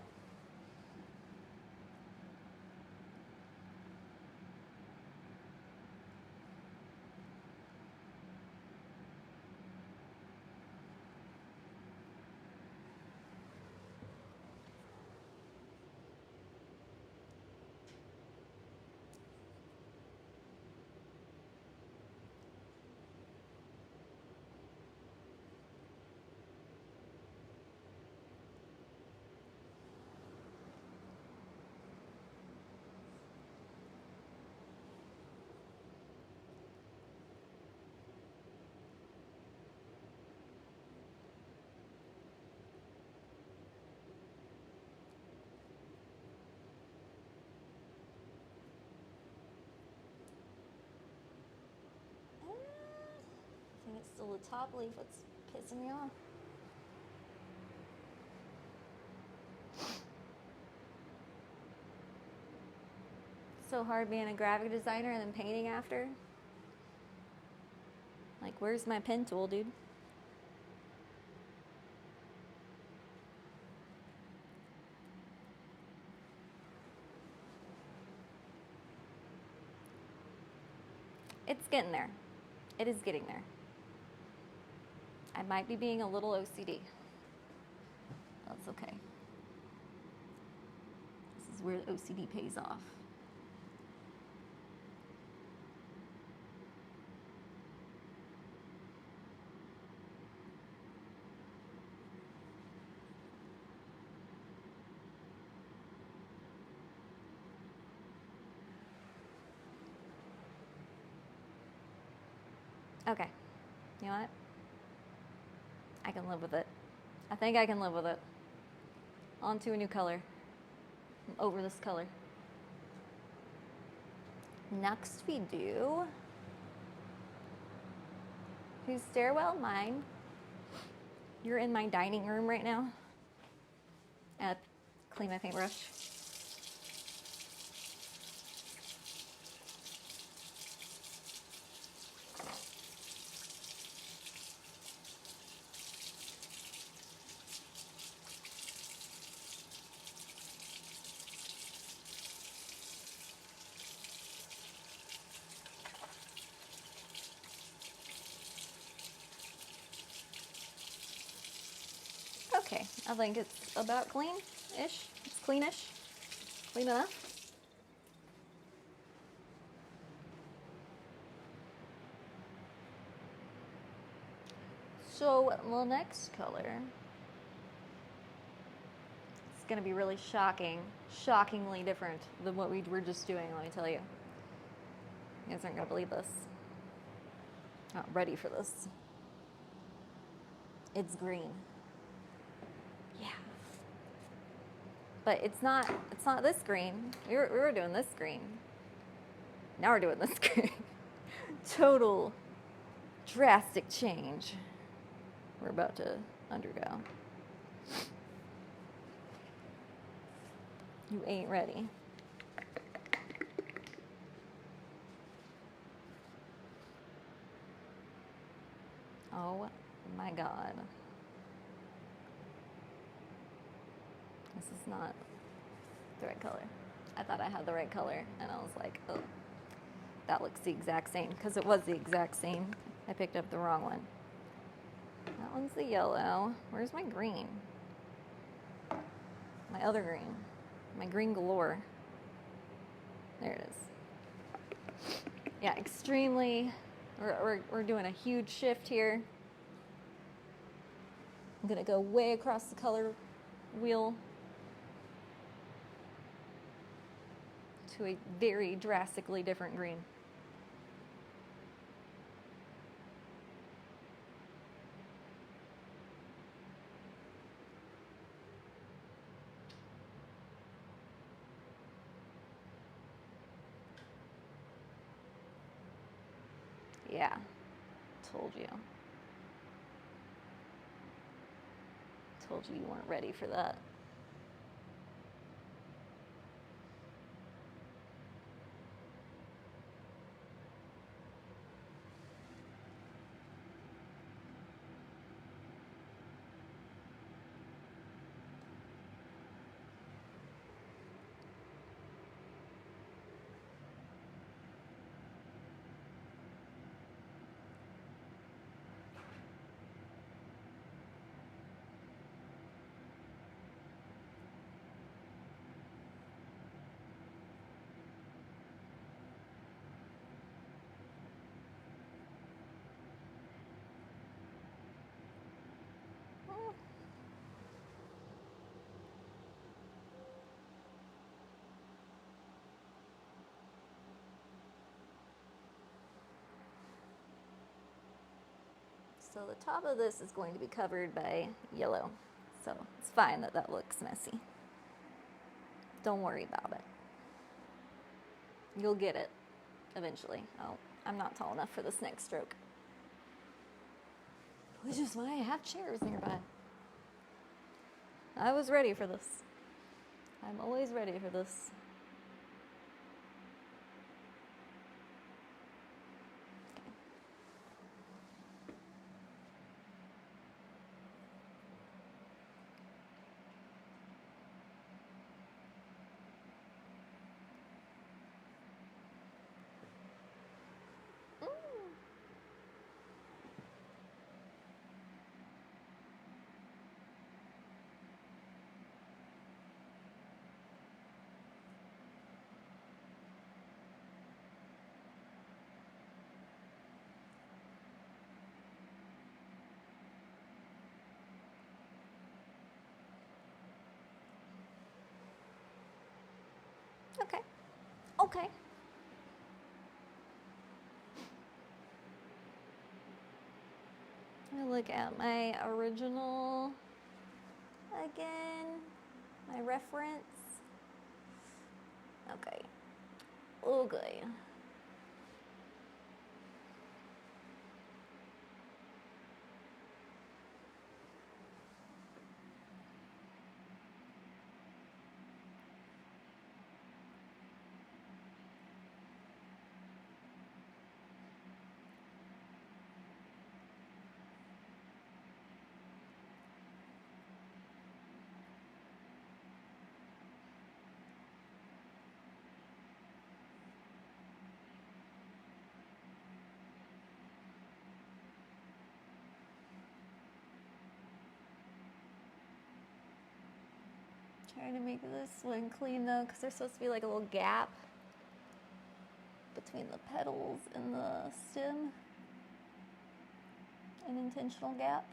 I think it's still the top leaf that's pissing me off. So hard being a graphic designer and then painting after. Like, where's my pen tool, dude? It's getting there. It is getting there. I might be being a little OCD. That's okay. This is where OCD pays off. Okay. You know what? I can live with it. I think I can live with it. On to a new color. I'm over this color. Next we do... Whose stairwell? Mine. You're in my dining room right now. Clean my paintbrush. Okay, I think it's about clean-ish. It's cleanish. Clean enough. So the next color is going to be really shockingly different than what we were just doing, let me tell you. You guys aren't going to believe this. Not ready for this. It's green. Yeah. But it's not this green. We were doing this green. Now we're doing this green. Total drastic change we're about to undergo. You ain't ready. Oh my God. This is not the right color. I thought I had the right color, and I was like, oh, that looks the exact same, because it was the exact same. I picked up the wrong one. That one's the yellow. Where's my green? My other green. My green galore. There it is. Yeah, extremely, we're doing a huge shift here. I'm gonna go way across the color wheel to a very drastically different green. Yeah, told you. Told you weren't ready for that. So the top of this is going to be covered by yellow. So it's fine that that looks messy. Don't worry about it. You'll get it eventually. Oh, I'm not tall enough for this next stroke. Which is why I have chairs nearby. I was ready for this. I'm always ready for this. Okay. Okay. Let me look at my original again. My reference. Okay. Okay. Trying to make this one clean though, because there's supposed to be like a little gap between the petals and the stem. An intentional gap.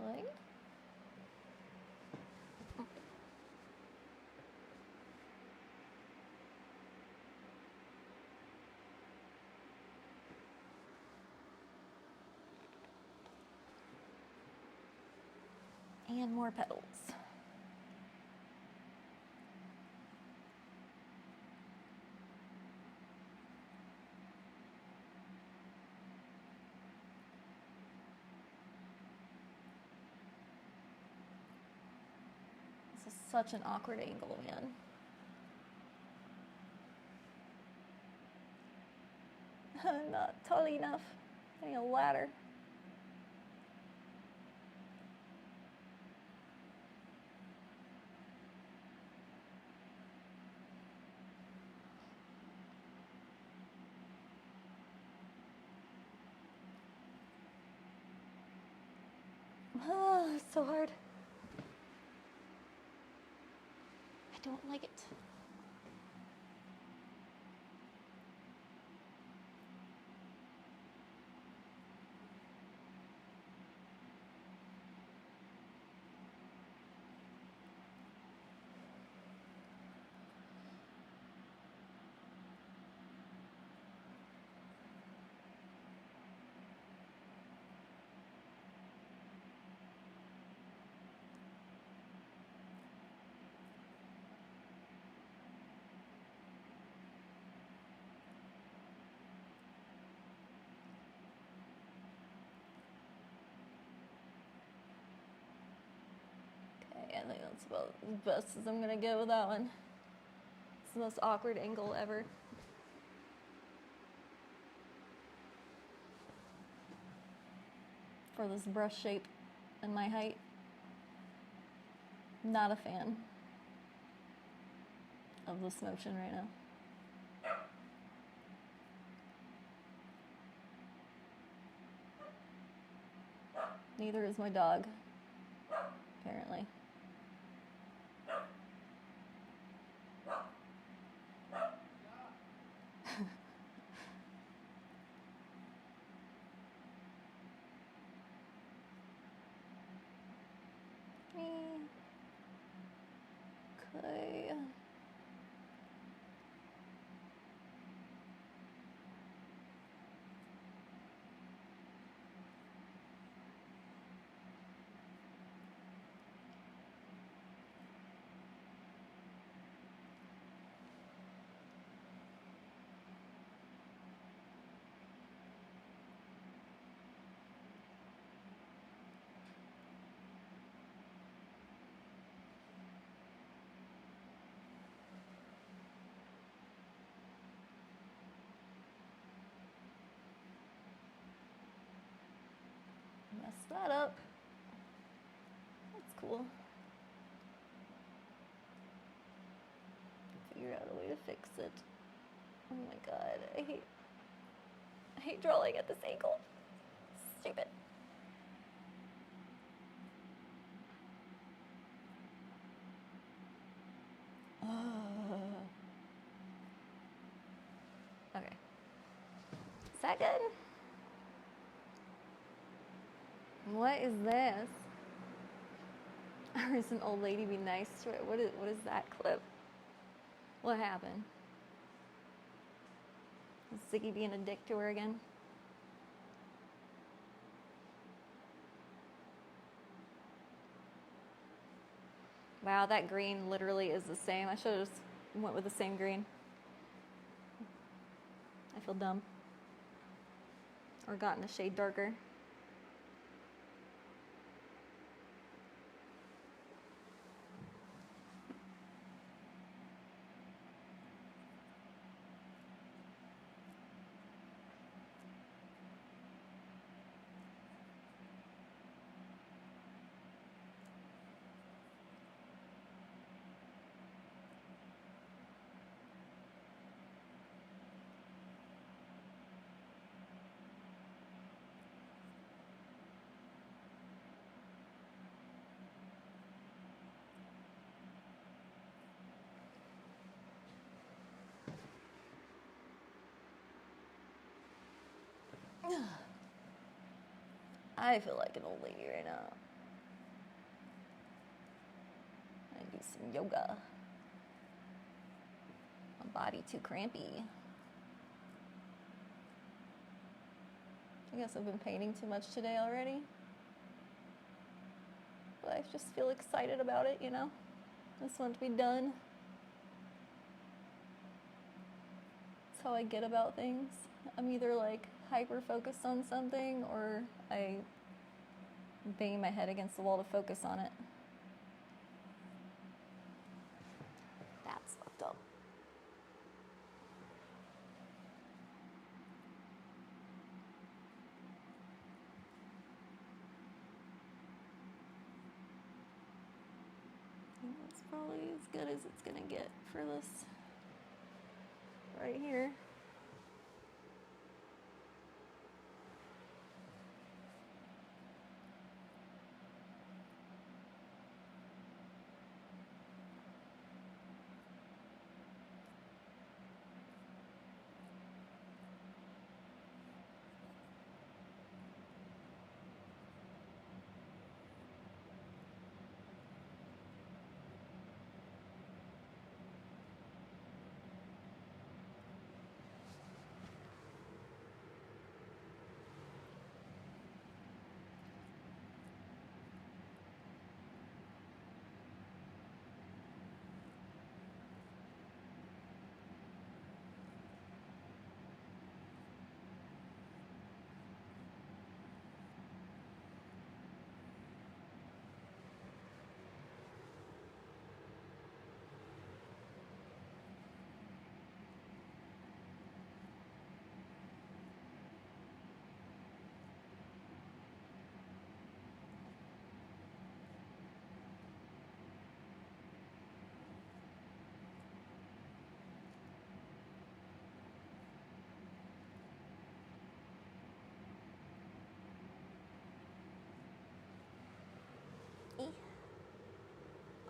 Okay. And more petals. such an awkward angle, man. Not tall enough. I need a ladder. Oh, it's so hard. I don't like it. I think that's about as best as I'm gonna get with that one. It's the most awkward angle ever. For this brush shape and my height. Not a fan of this motion right now. Neither is my dog, apparently. Okay. Messed that up. That's cool. Figure out a way to fix it. Oh my god, I hate drawing at this angle. Stupid. Okay. Is that good? What is this? Or is an old lady be nice to it? What is that clip? What happened? Is Ziggy being a dick to her again? Wow, that green literally is the same. I should have just went with the same green. I feel dumb. Or gotten a shade darker. I feel like an old lady right now. I do some yoga. My body too crampy. I guess I've been painting too much today already. But I just feel excited about it, you know? I just want it to be done. That's how I get about things. I'm either like hyper focused on something or I bang my head against the wall to focus on it. probably as good as it's gonna get for this right here.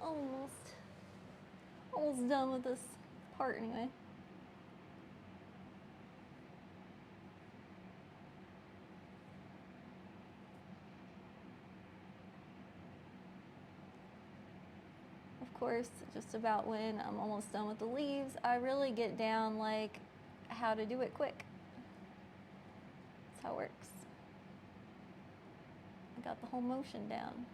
Almost. Almost done with this part anyway. Of course, just about when I'm almost done with the leaves, I really get down like how to do it quick. That's how it works. I got the whole motion down.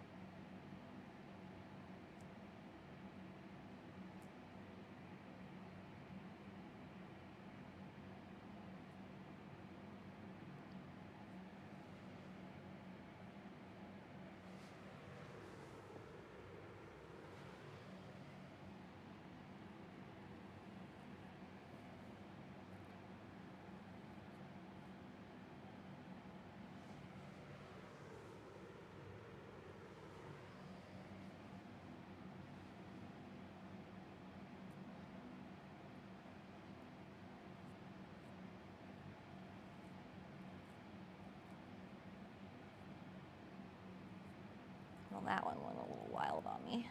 Well, that one went a little wild on me.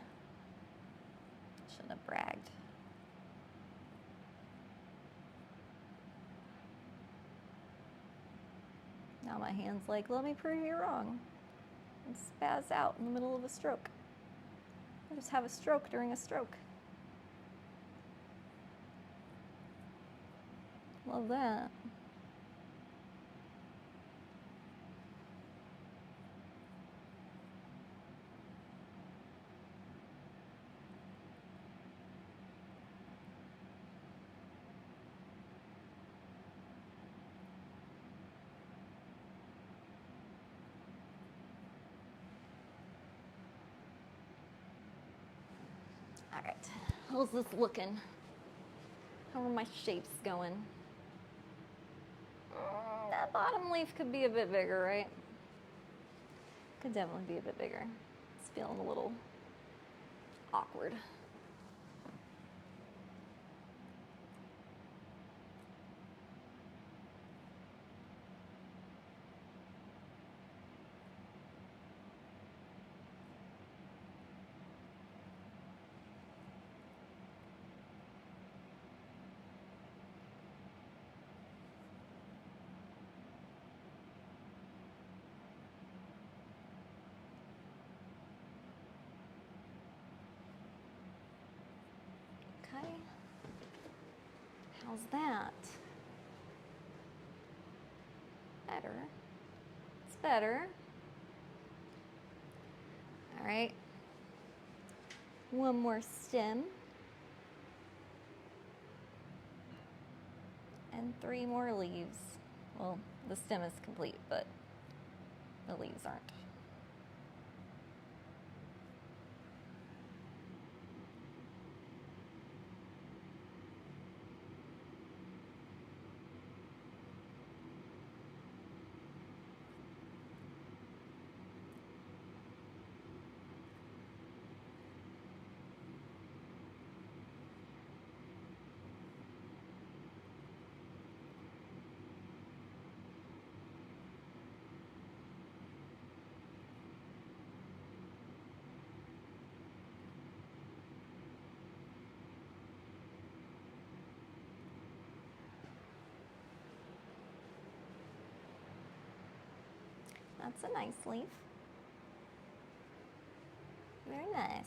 Shouldn't have bragged. Now my hand's like, let me prove you wrong. And spaz out in the middle of a stroke. Or just have a stroke during a stroke. Love that. All right, how's this looking? How are my shapes going? That bottom leaf could be a bit bigger, right? Could definitely be a bit bigger. It's feeling a little awkward. Okay. How's that? Better. It's better. All right. One more stem. And 3 more leaves. Well, the stem is complete, but the leaves aren't. That's a nice leaf. Very nice.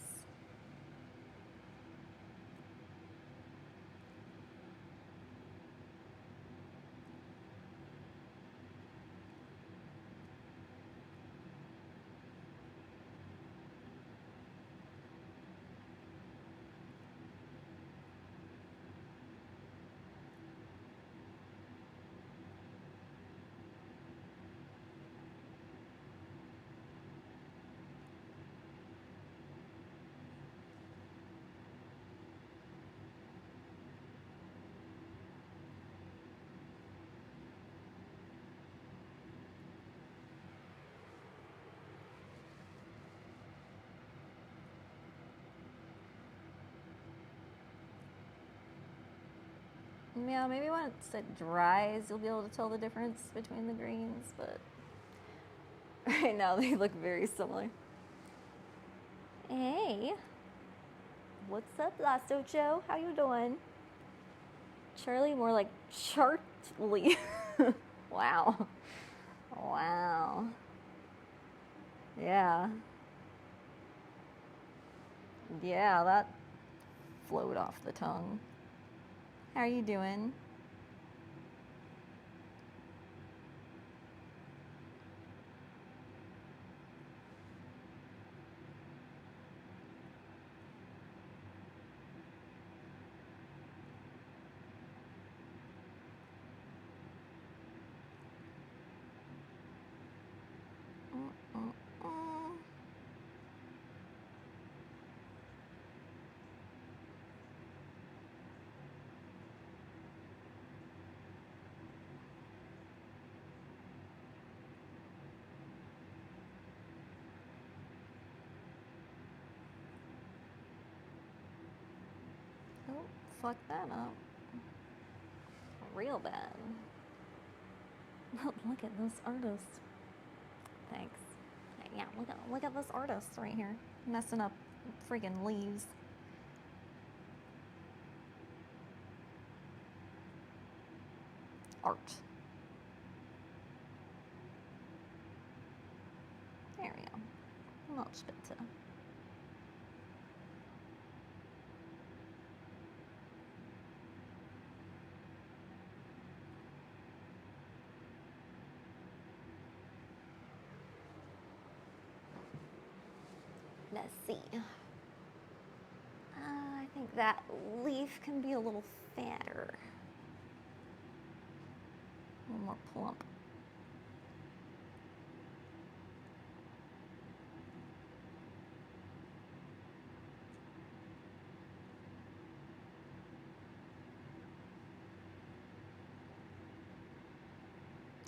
Yeah, maybe once it dries, you'll be able to tell the difference between the greens, but right now they look very similar. Hey, what's up, Last Ocho? How you doing? Charli, more like Charli. Wow. Wow. Yeah. Yeah, that flowed off the tongue. How are you doing? Oh, fuck that up. Real bad. Look at this artist. Thanks. Yeah, look at this artist right here. Messing up friggin' leaves. Art. There we go. Much better. Let's see. I think that leaf can be a little fatter. A little more plump.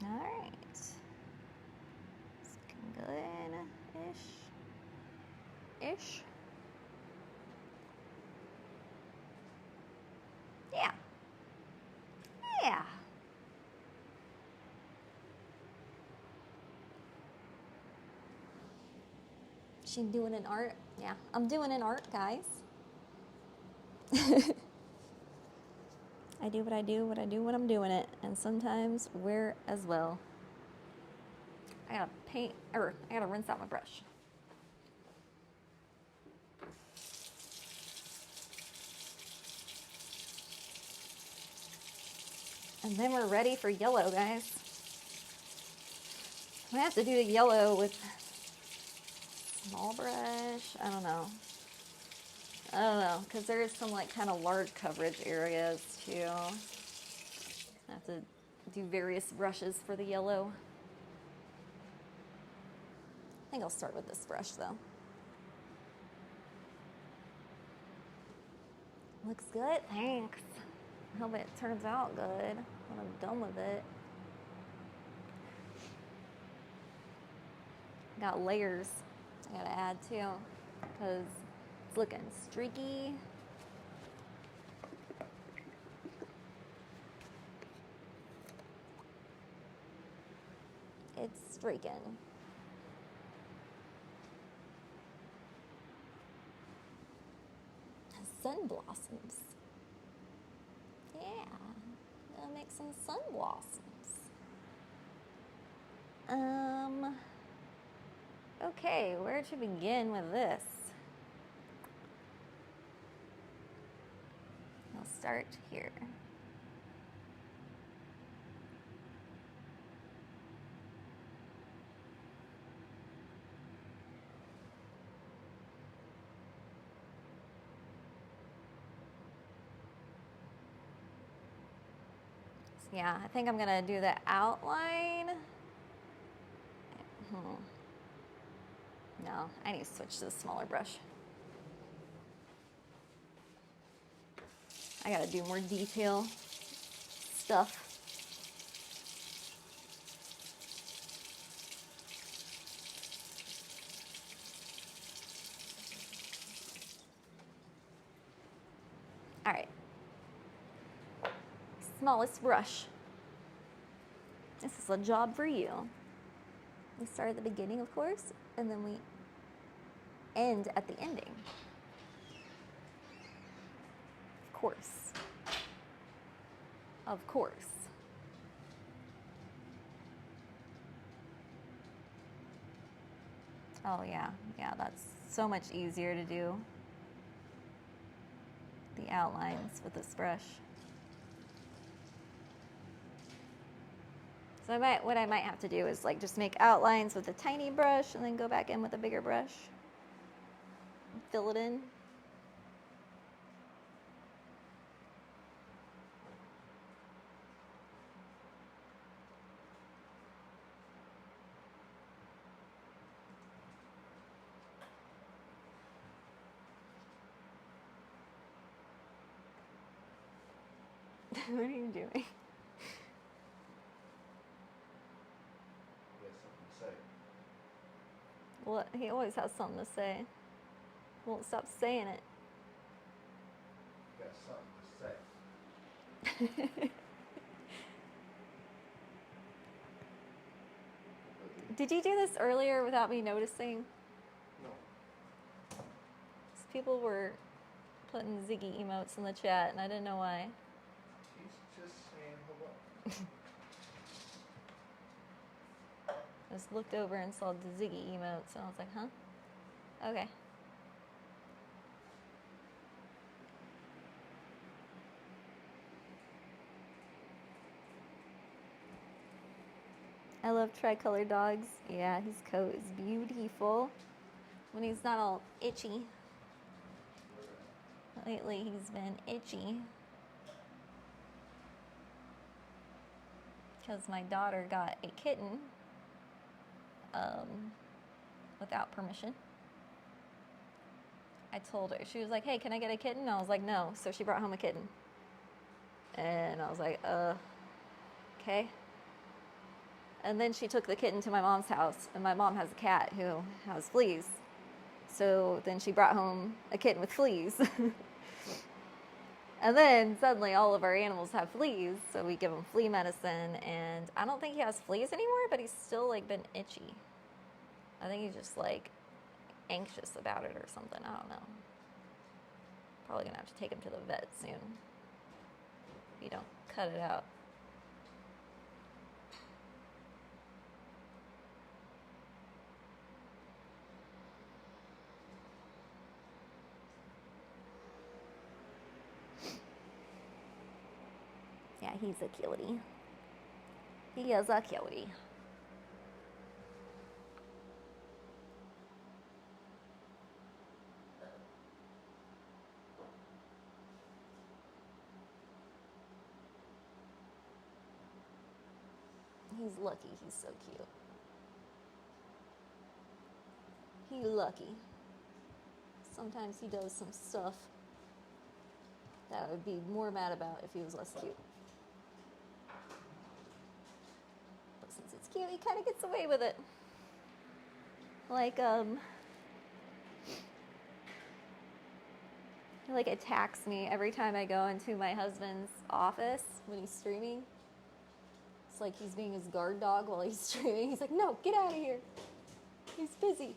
All right. It's looking good-ish. Ish. Yeah. Yeah. She doing an art? Yeah, I'm doing an art, guys. I do what I do when I'm doing it, and sometimes wear as well. I gotta paint, or I gotta rinse out my brush. And then we're ready for yellow, guys. I have to do the yellow with small brush. I don't know, because there is some like kind of large coverage areas too. I have to do various brushes for the yellow. I think I'll start with this brush though. Looks good, thanks. I hope it turns out good when I'm done with it. Got layers I gotta add too, because it's looking streaky. It's streaking. Sun blossoms. Yeah, gonna make some sun blossoms. Okay, where to begin with this? I'll start here. Yeah, I think I'm gonna do the outline. No, I need to switch to the smaller brush. I gotta do more detail stuff. All right. Smallest brush. This is a job for you. We start at the beginning, of course, and then we end at the ending. Of course. Of course. Oh yeah, that's so much easier to do. The outlines with this brush. So what I might have to do is like just make outlines with a tiny brush and then go back in with a bigger brush. Fill it in. What are you doing? You got something to say. Well, he always has something to say. Won't stop saying it. You got something to say. Did you do this earlier without me noticing? No. 'Cause people were putting Ziggy emotes in the chat, and I didn't know why. He's just saying hello. I just looked over and saw the Ziggy emotes, and I was like, huh? Okay. I love tricolor dogs. Yeah, his coat is beautiful. When he's not all itchy. Lately, he's been itchy. Because my daughter got a kitten without permission. I told her, she was like, hey, can I get a kitten? And I was like, no. So she brought home a kitten. And I was like, okay. And then she took the kitten to my mom's house, and my mom has a cat who has fleas. So then she brought home a kitten with fleas. And then suddenly all of our animals have fleas, so we give him flea medicine, and I don't think he has fleas anymore, but he's still like been itchy. I think he's just like anxious about it or something, I don't know. Probably gonna have to take him to the vet soon if you don't cut it out. Yeah, he's a cutie. He is a cutie. He's lucky, he's so cute. He's lucky. Sometimes he does some stuff that I would be more mad about if he was less cute. But since it's cute, he kind of gets away with it. Like, he like attacks me every time I go into my husband's office when he's streaming. It's like he's being his guard dog while he's streaming. He's like, no, get out of here. He's busy.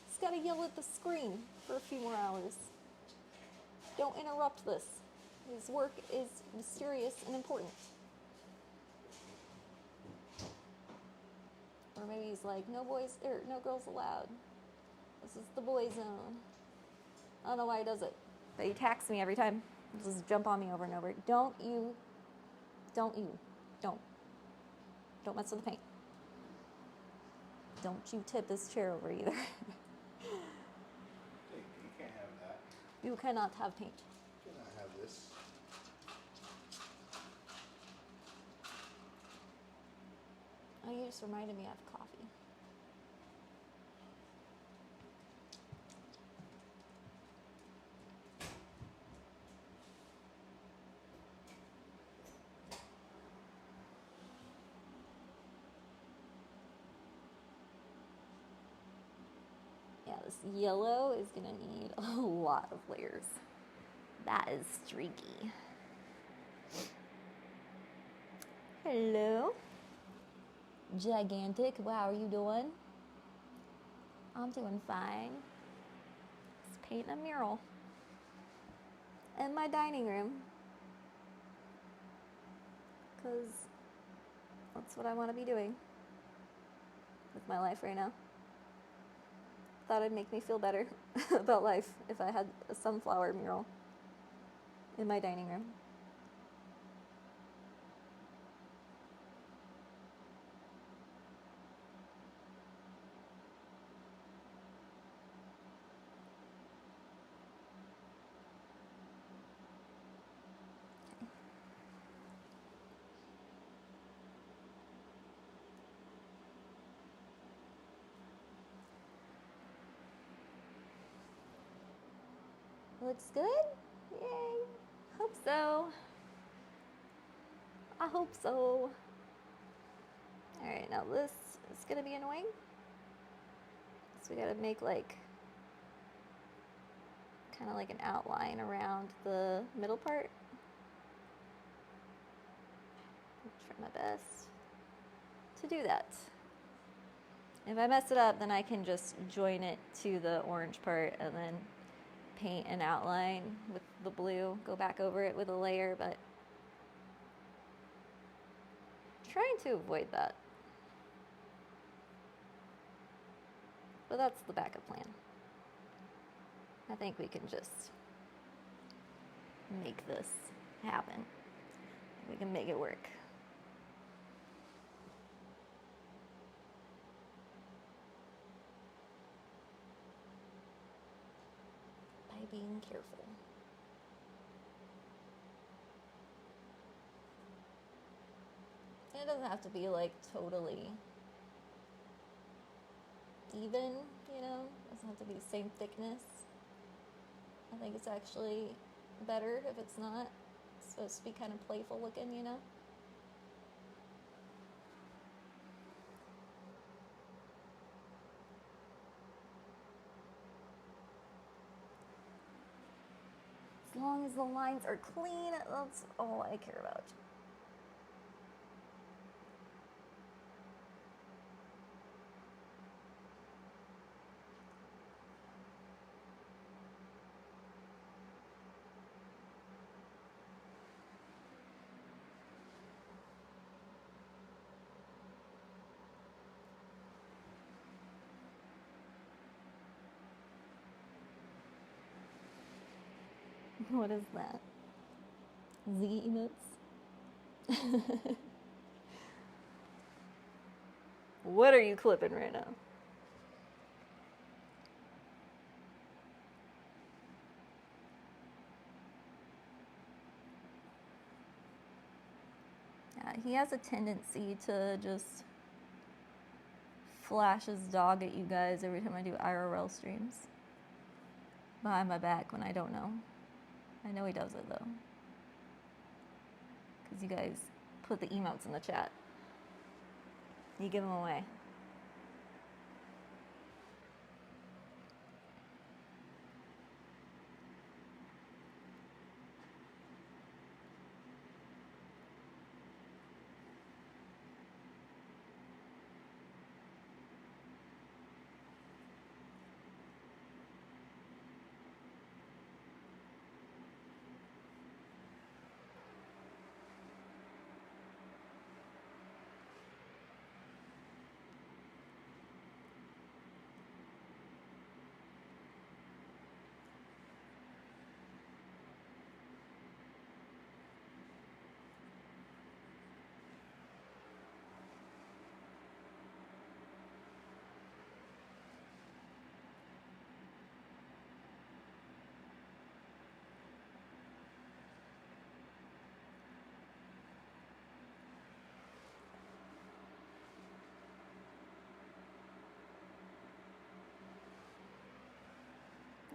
He's got to yell at the screen for a few more hours. Don't interrupt this. His work is mysterious and important. Or maybe he's like, no boys or no girls allowed. This is the boy zone. I don't know why he does it. But he attacks me every time. Just jump on me over and over. Don't mess with the paint. Don't you tip this chair over either. Hey, you can't have that. You cannot have paint. You cannot have this. Oh, you just reminded me I have coffee. Yeah, this yellow is gonna need a lot of layers. That is streaky. Hello. Gigantic. Wow, how are you doing? I'm doing fine. Just painting a mural in my dining room. Because that's what I want to be doing with my life right now. Thought it'd make me feel better about life if I had a sunflower mural in my dining room. Looks good? Yay. Hope so. I hope so. Alright, now this is gonna be annoying. So we gotta make like kind of like an outline around the middle part. I'll try my best to do that. If I mess it up, then I can just join it to the orange part and then paint an outline with the blue, go back over it with a layer, but trying to avoid that. But that's the backup plan. I think we can just make this happen. We can make it work. By being careful. And it doesn't have to be like totally even, you know? It doesn't have to be the same thickness. I think it's actually better if it's not. It's supposed to be kind of playful looking, you know? As long as the lines are clean, that's all I care about. What is that? Z emotes? What are you clipping right now? Yeah, he has a tendency to just flash his dog at you guys every time I do IRL streams. Behind my back when I don't know. I know he does it though. Because you guys put the emotes in the chat. You give them away.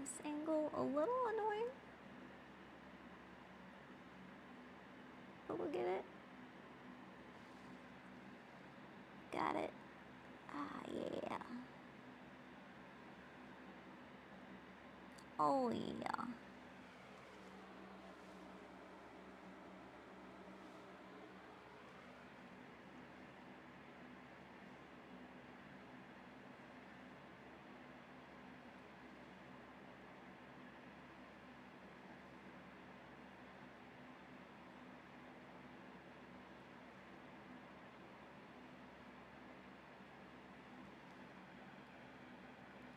this angle a little annoying, but we'll get it. Got it. Ah, yeah. Oh, yeah.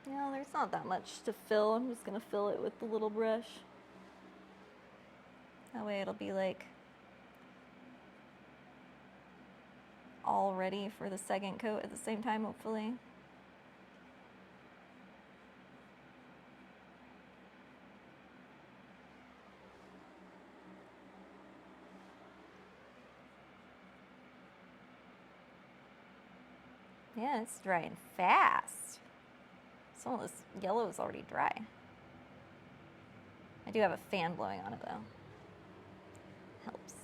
Yeah, there's not that much to fill. I'm just gonna fill it with the little brush. That way it'll be like all ready for the second coat at the same time, hopefully. Yeah, it's drying fast. Some of this yellow is already dry. I do have a fan blowing on it though. Helps.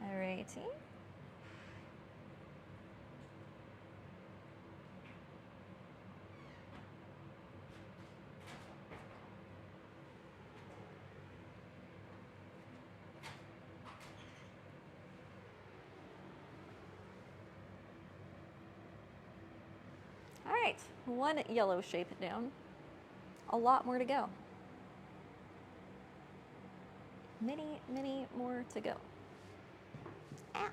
Alrighty. All right, one yellow shape down. A lot more to go. Many, many more to go. Ah.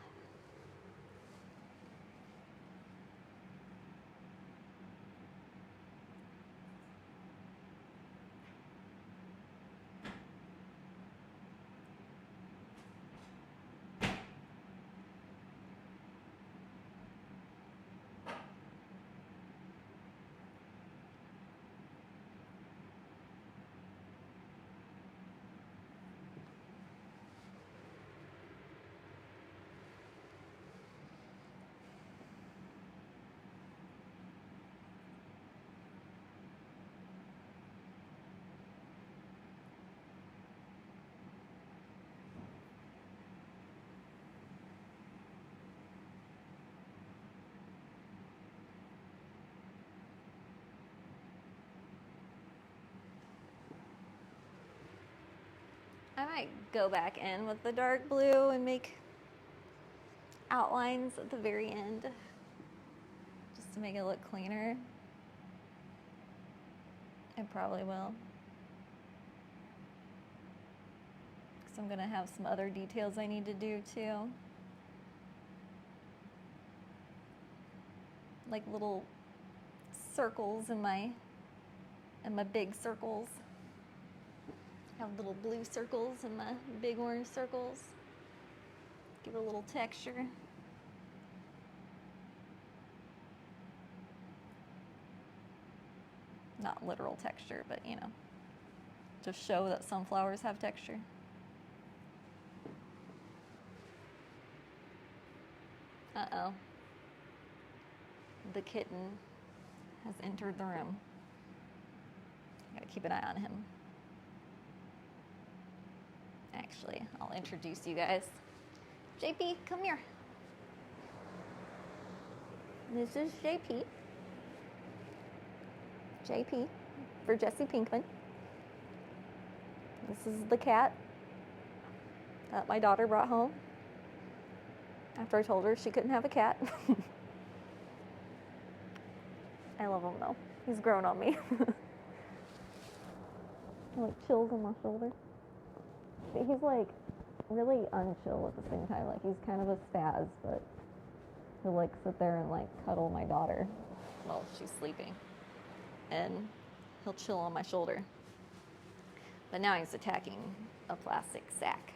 I might go back in with the dark blue and make outlines at the very end, just to make it look cleaner. I probably will. Because I'm gonna have some other details I need to do too. Like little circles in my big circles. Have little blue circles in my big orange circles. Give it a little texture. Not literal texture, but you know, to show that some flowers have texture. Uh-oh. The kitten has entered the room. Gotta keep an eye on him. Actually, I'll introduce you guys. JP, come here. This is JP. JP for Jesse Pinkman. This is the cat that my daughter brought home after I told her she couldn't have a cat. I love him though. He's grown on me. He like chills on my shoulder. But he's like really unchill at the same time. Like he's kind of a spaz, but he'll like sit there and like cuddle my daughter while she's sleeping. And he'll chill on my shoulder. But now he's attacking a plastic sack.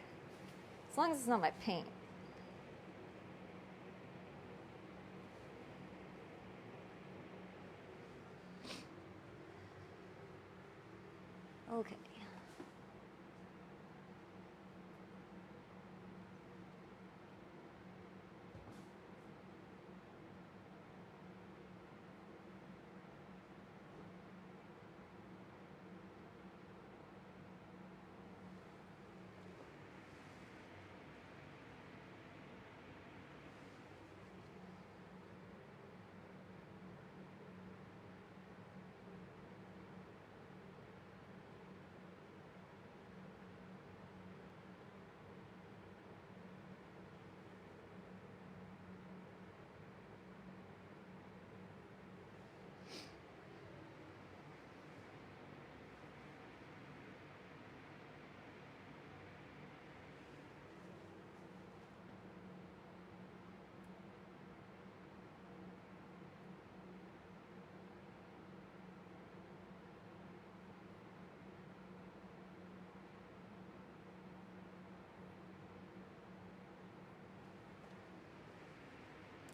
As long as it's not my paint. Okay.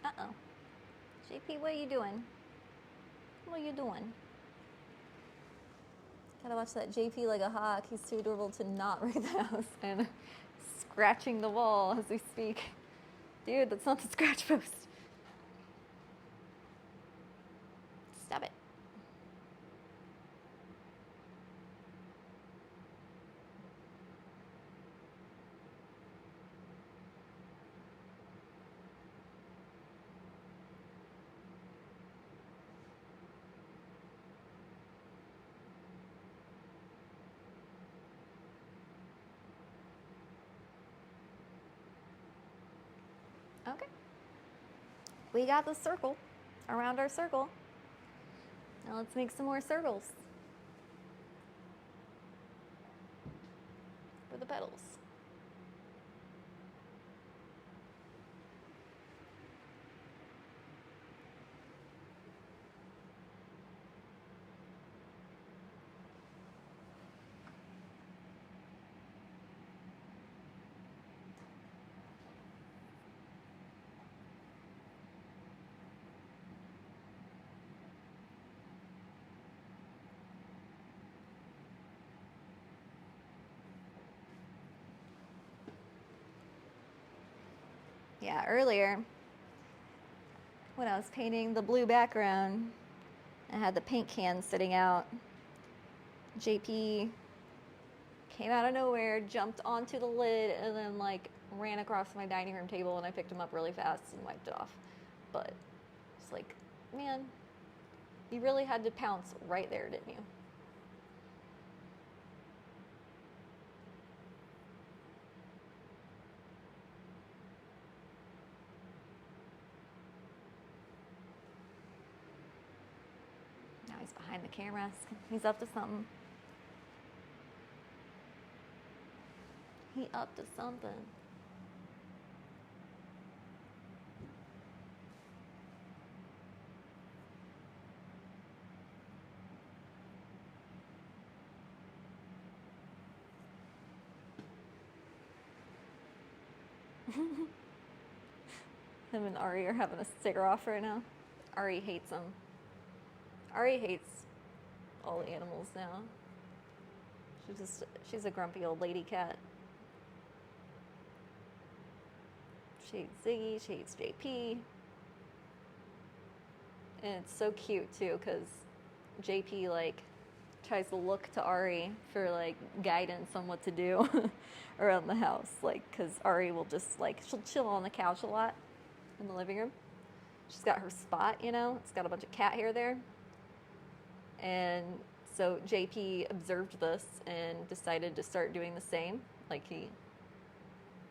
Uh-oh. JP, what are you doing? What are you doing? Gotta watch that JP like a hawk. He's too adorable to not wreck the house. And scratching the wall as we speak. Dude, that's not the scratch post. Stop it. Okay. We got the circle around our circle. Now let's make some more circles for the petals. Yeah, earlier when I was painting the blue background, I had the paint can sitting out. JP came out of nowhere, jumped onto the lid, and then like ran across my dining room table, and I picked him up really fast and wiped it off. But it's like, man, you really had to pounce right there, didn't you? Now he's behind the camera. He's up to something. He up to something. Him and Ari are having a stare off right now. Ari hates him. Ari hates all the animals now. She's a grumpy old lady cat. She hates Ziggy, she hates JP. And it's so cute too, because JP like tries to look to Ari for like guidance on what to do around the house. Like, because Ari will just like, she'll chill on the couch a lot in the living room. She's got her spot, you know, it's got a bunch of cat hair there. And so JP observed this and decided to start doing the same. Like, he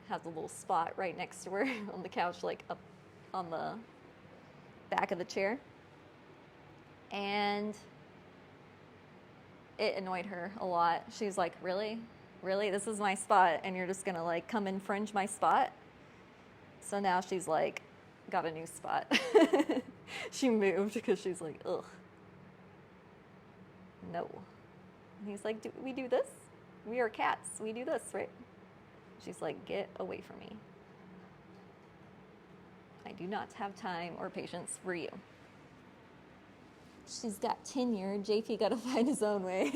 has a little spot right next to her on the couch, like up on the back of the chair. And it annoyed her a lot. She's like, really? Really? This is my spot, and you're just gonna like come infringe my spot? So now she's like, got a new spot. She moved because she's like, ugh. No. And he's like, we do this? We are cats. We do this, right? She's like, get away from me. I do not have time or patience for you. She's got tenure. JP got to find his own way.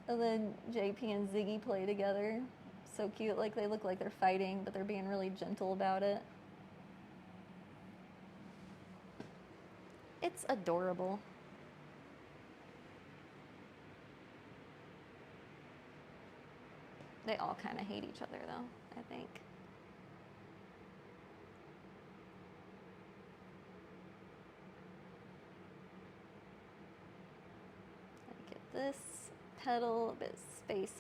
And then JP and Ziggy play together. So cute. Like they look like they're fighting, but they're being really gentle about it. It's adorable. They all kind of hate each other though, I think. Get this petal, a bit of space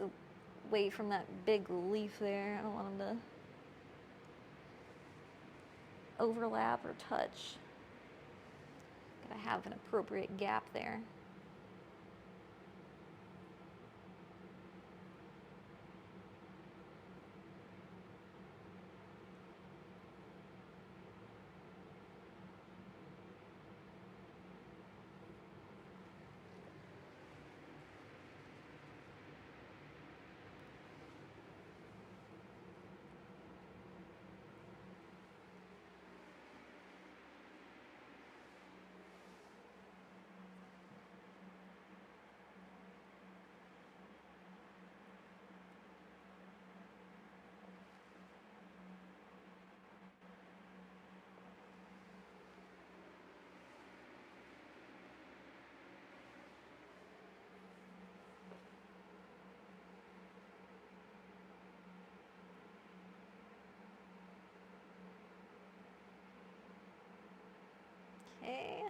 away from that big leaf there. I don't want them to overlap or touch. Gotta have an appropriate gap there. Okay,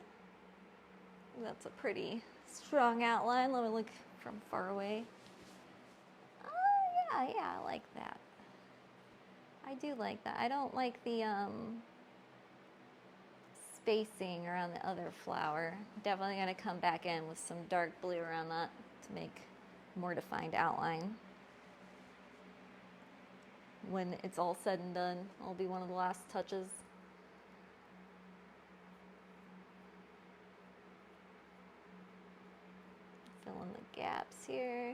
that's a pretty strong outline. Let me look from far away. Oh yeah, I like that. I do like that. I don't like the spacing around the other flower. Definitely gonna come back in with some dark blue around that to make more defined outline. When it's all said and done, I'll be one of the last touches. Fill in the gaps here.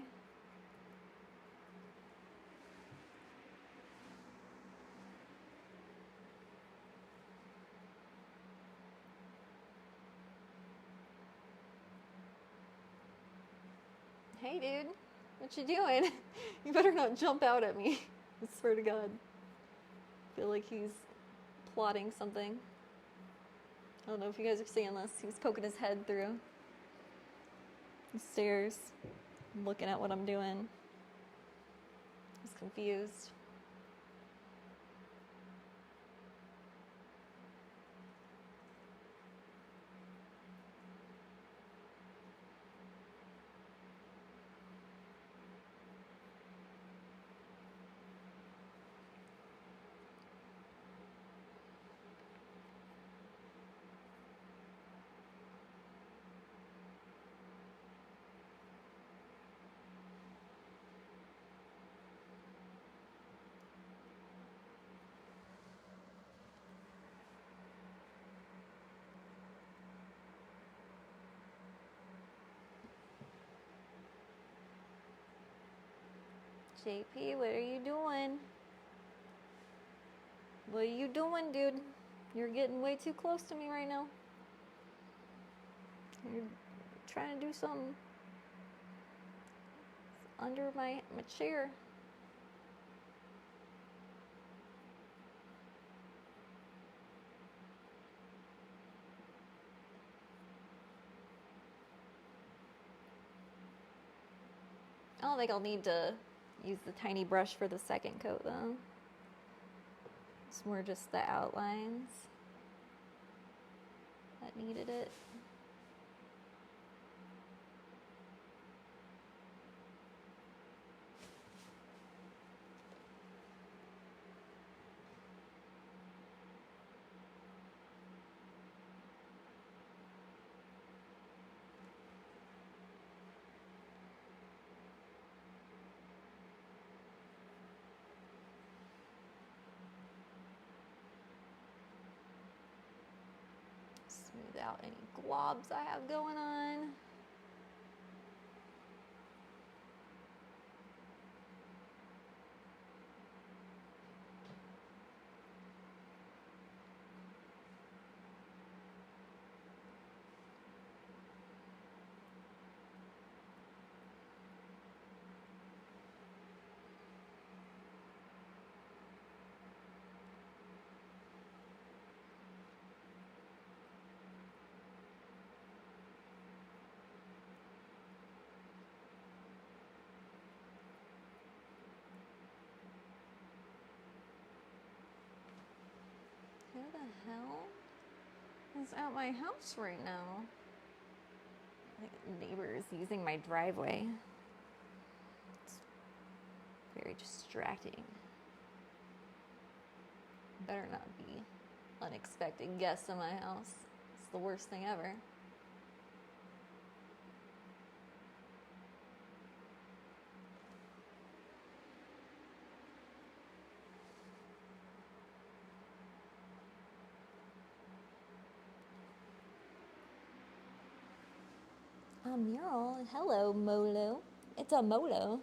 Hey dude, what you doing? You better not jump out at me. I swear to God. I feel like he's plotting something. I don't know if you guys are seeing this. He was poking his head through the stairs, looking at what I'm doing. He's confused. JP, what are you doing? What are you doing, dude? You're getting way too close to me right now. You're trying to do something under my chair. I don't think I'll need to use the tiny brush for the second coat though. It's more just the outlines that needed it. Smooth out any globs I have going on. Who the hell is at my house right now? Like neighbors using my driveway. It's very distracting. Better not be unexpected guests in my house. It's the worst thing ever. Mural. Hello, Molo. It's a Molo.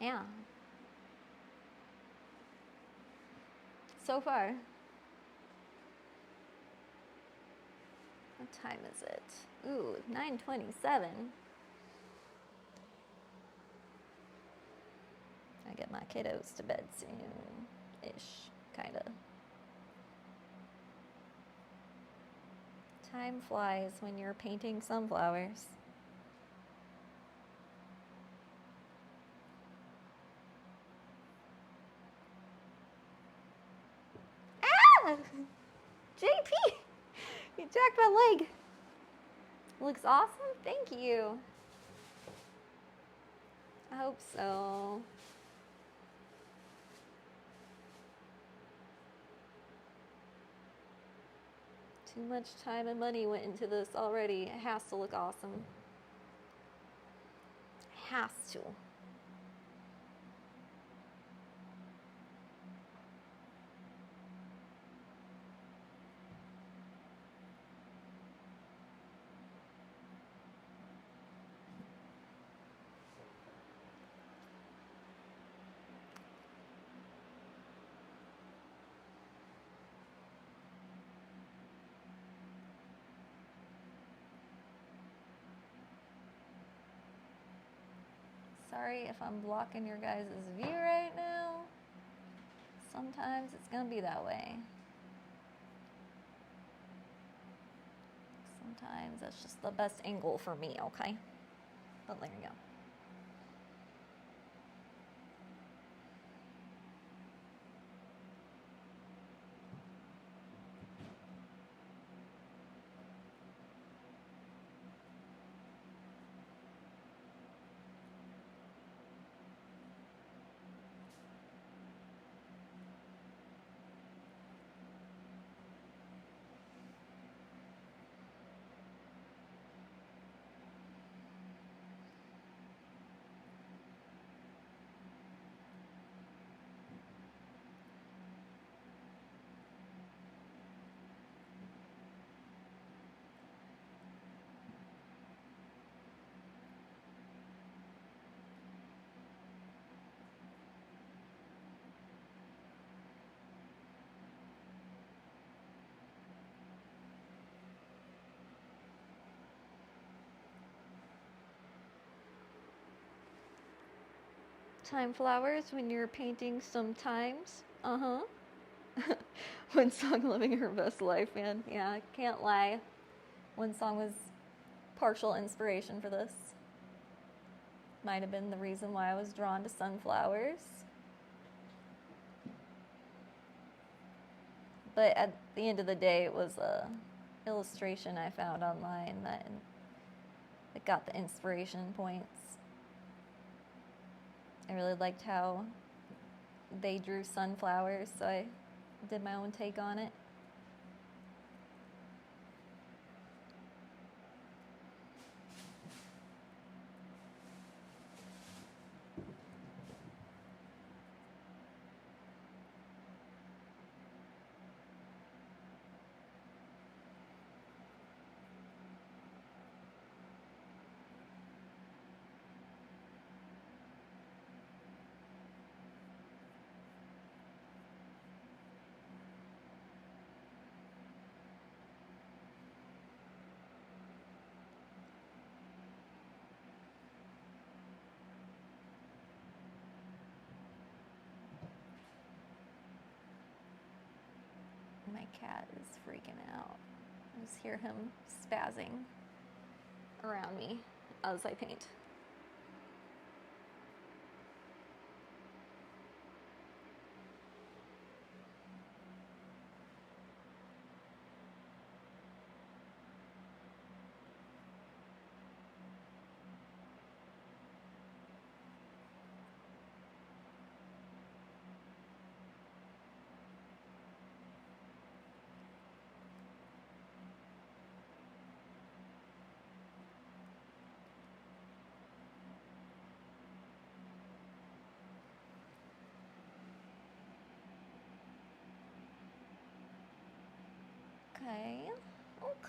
Yeah. So far. What time is it? Ooh, 9:27. I get my kiddos to bed soon-ish, kinda. Time flies when you're painting sunflowers. Ah! JP! You jacked my leg. Looks awesome. Thank you. I hope so. Too much time and money went into this already. It has to look awesome. Has to. Sorry if I'm blocking your guys' view right now. Sometimes it's gonna be that way. Sometimes that's just the best angle for me, okay? But there you go. Time flowers when you're painting sometimes. One song, Living Her Best Life, man. Yeah, I can't lie. One song was partial inspiration for this. Might have been the reason why I was drawn to sunflowers. But at the end of the day, it was a illustration I found online that it got the inspiration points. I really liked how they drew sunflowers, so I did my own take on it. My cat is freaking out. I just hear him spazzing around me as I paint.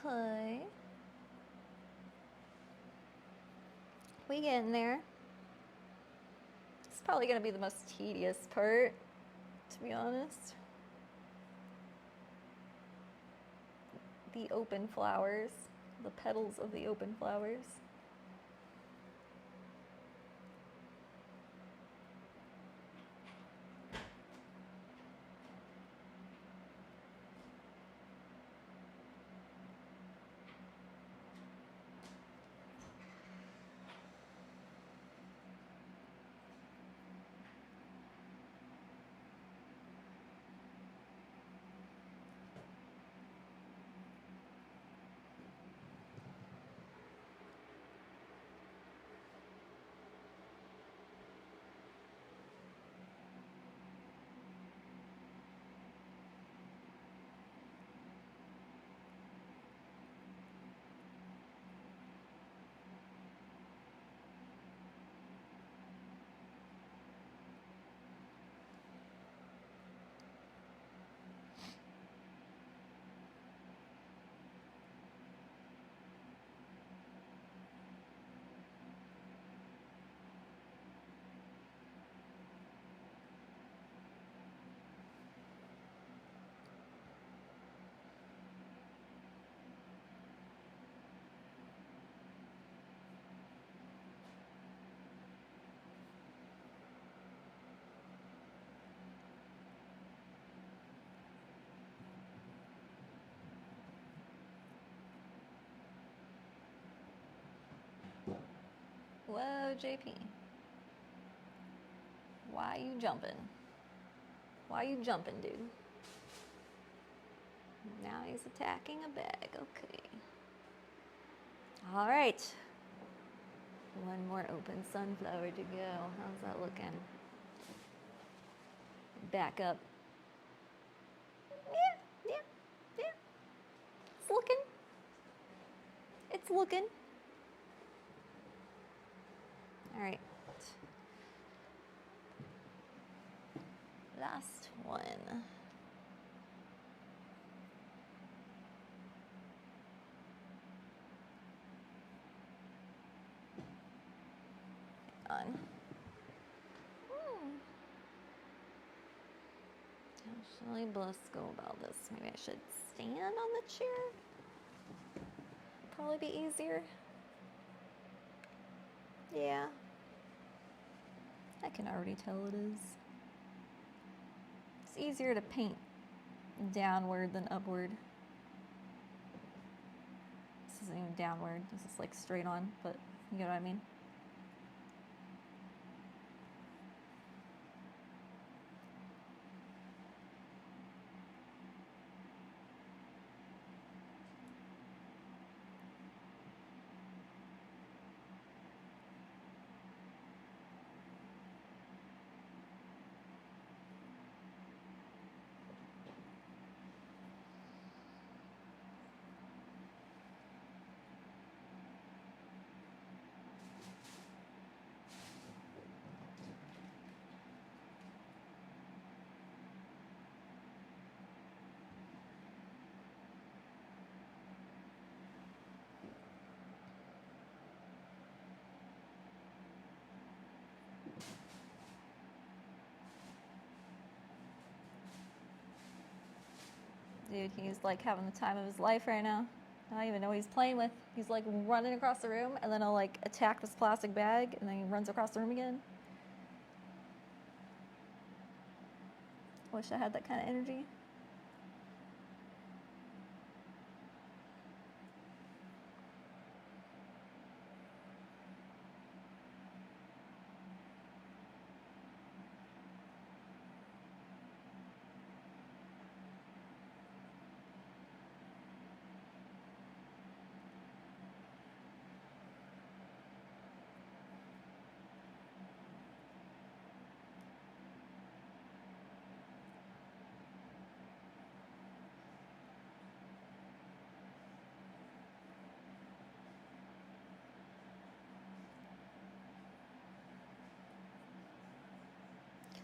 Okay. We getting there. It's probably gonna be the most tedious part, to be honest. The open flowers, the petals of the open flowers. Whoa, JP. Why you jumping? Why you jumping, dude? Now he's attacking a bag. Okay. All right. One more open sunflower to go. How's that looking? Back up. Yeah. It's looking. It's looking. All right. Last one. On. How shall I best go about this? Maybe I should stand on the chair? Probably be easier. Yeah. I can already tell it is. It's easier to paint downward than upward. This isn't even downward. This is like straight on, but you know what I mean? Dude, he's like having the time of his life right now. I don't even know what he's playing with. He's like running across the room and then he'll like attack this plastic bag and then he runs across the room again. Wish I had that kind of energy.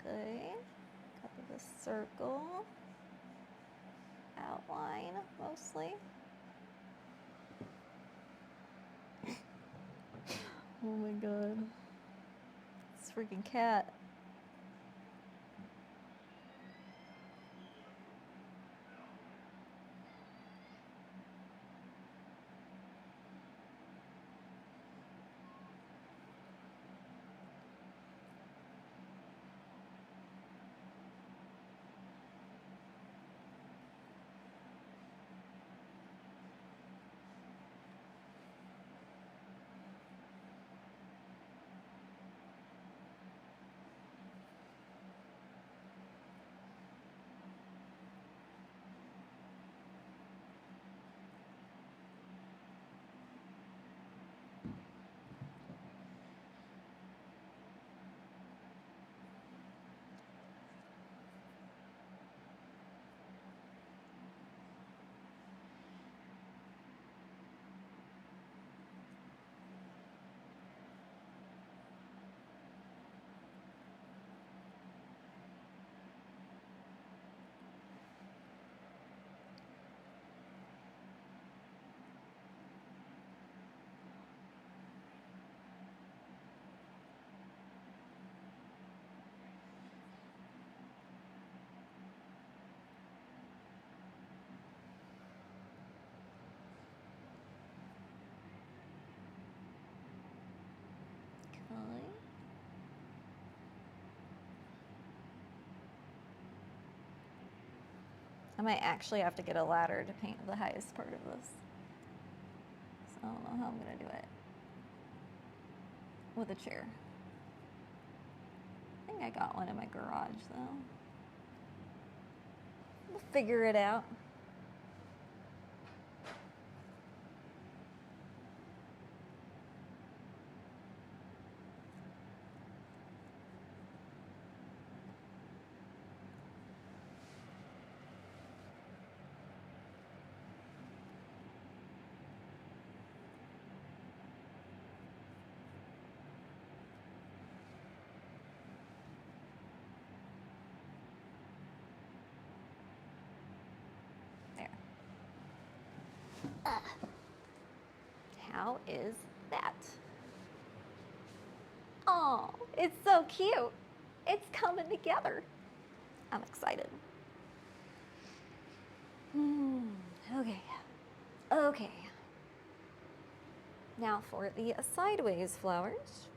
Okay, cover the circle, outline mostly. Oh my god. This freaking cat. Okay. I might actually have to get a ladder to paint the highest part of this. So I don't know how I'm gonna do it. With a chair. I think I got one in my garage though. We'll figure it out. How is that? Oh, it's so cute. It's coming together. I'm excited. Okay. Okay. Now for the sideways flowers.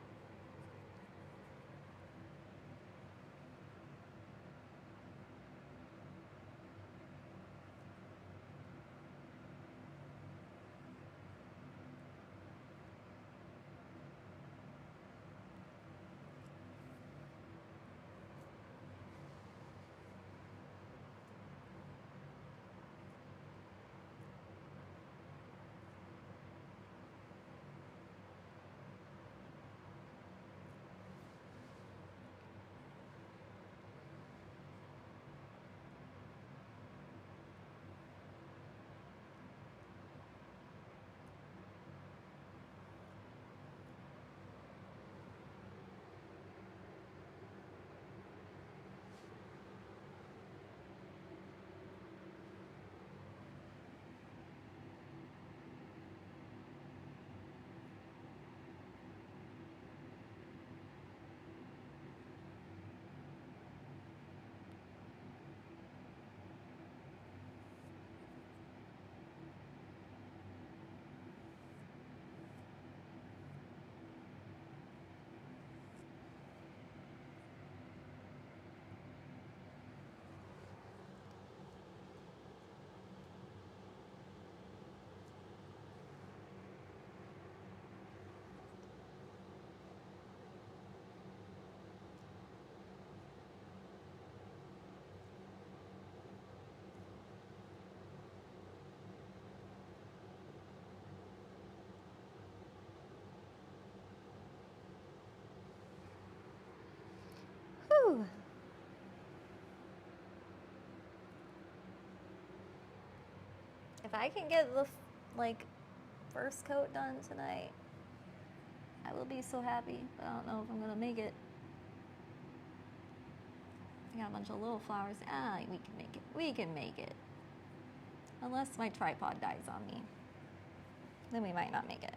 Whew. If I can get the first coat done tonight, I will be so happy, but I don't know if I'm gonna make it. I got a bunch of little flowers. We can make it. We can make it. Unless my tripod dies on me. Then we might not make it.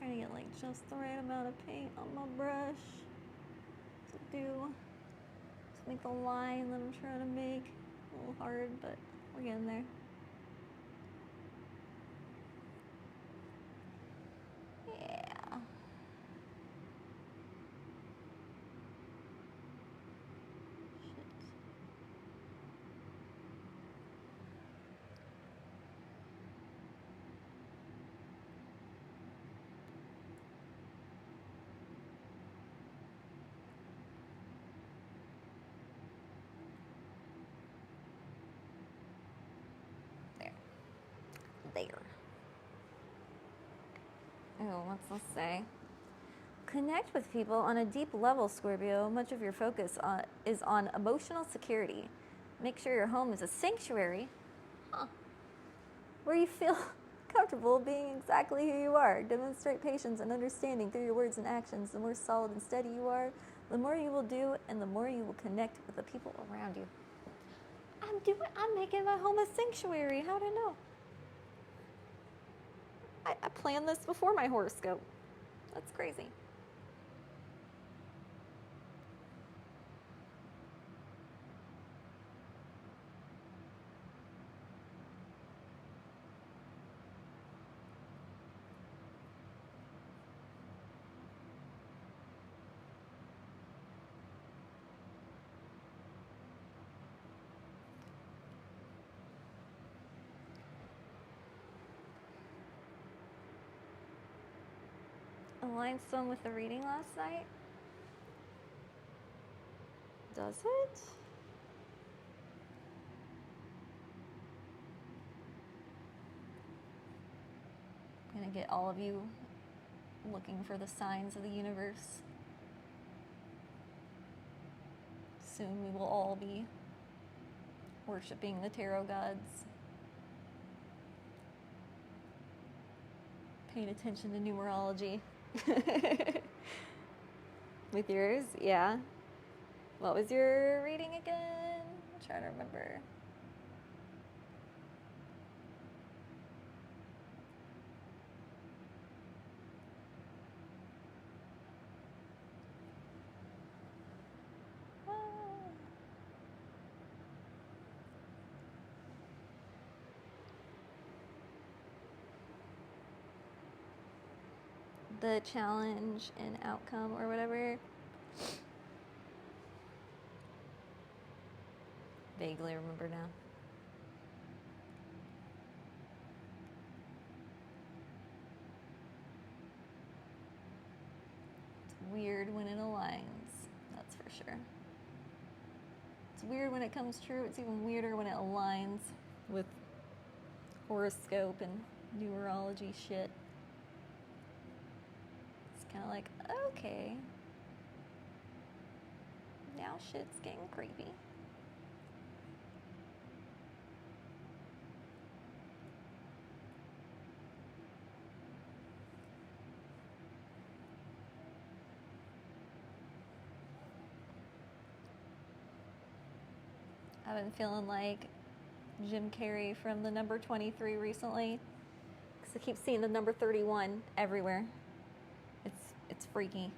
trying to get like just the right amount of paint on my brush to make the line that I'm trying to make a little hard, but we're getting there. Yeah. Shit. There. Oh, what's this say? Connect with people on a deep level, Scorpio. Much of your focus is on emotional security. Make sure your home is a sanctuary, where you feel comfortable being exactly who you are. Demonstrate patience and understanding through your words and actions. The more solid and steady you are, the more you will do, and the more you will connect with the people around you. I'm making my home a sanctuary. How'd I know? I planned this before my horoscope. That's crazy. Aligns some with the reading last night? Does it? I'm gonna get all of you looking for the signs of the universe. Soon we will all be worshiping the tarot gods. Paying attention to numerology. With yours? Yeah. What was your reading again? I'm trying to remember. The challenge and outcome or whatever. Vaguely remember now. It's weird when it aligns, that's for sure. It's weird when it comes true. It's even weirder when it aligns with horoscope and numerology shit. It's kind of like, okay, now shit's getting creepy. I've been feeling like Jim Carrey from the number 23 recently, because I keep seeing the number 31 everywhere. It's freaky.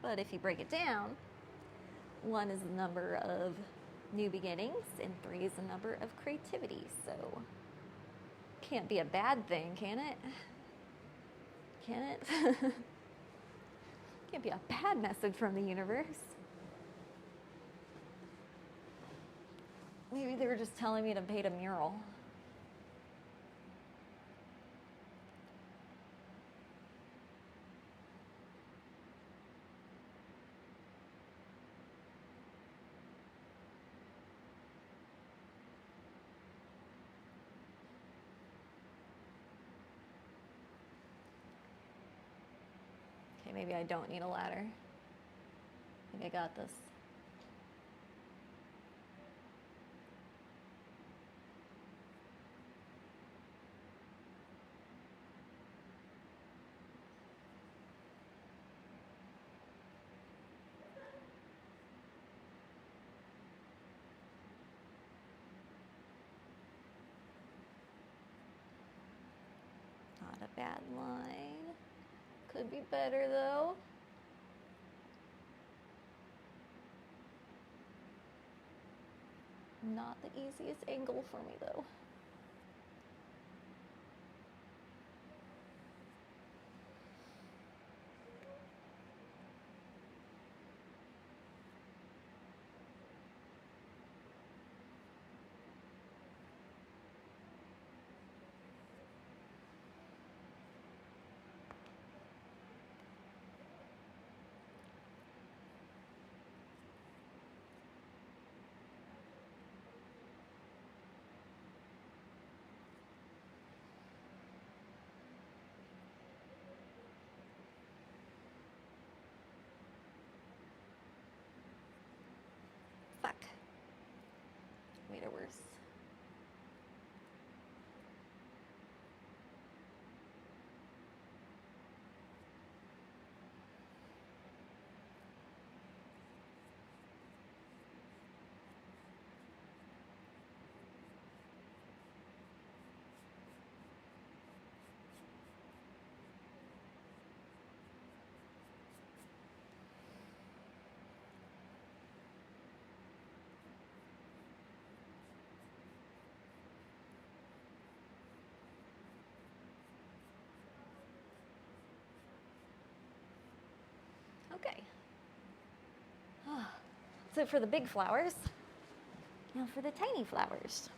But if you break it down, 1 is the number of new beginnings, and 3 is the number of creativity. So, can't be a bad thing, can it? Can it? Can't be a bad message from the universe. Maybe they were just telling me to paint a mural. Maybe I don't need a ladder. I think I got this. bad line. Could be better though. Not the easiest angle for me though. Fuck. Made it worse. Okay. So for the big flowers, now for the tiny flowers.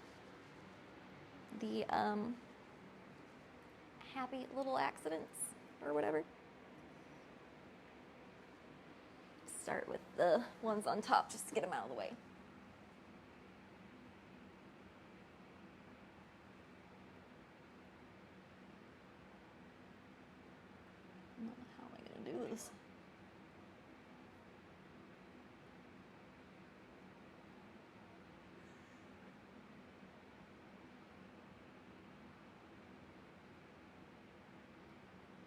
The happy little accidents or whatever. Start with the ones on top just to get them out of the way. How am I going to do this?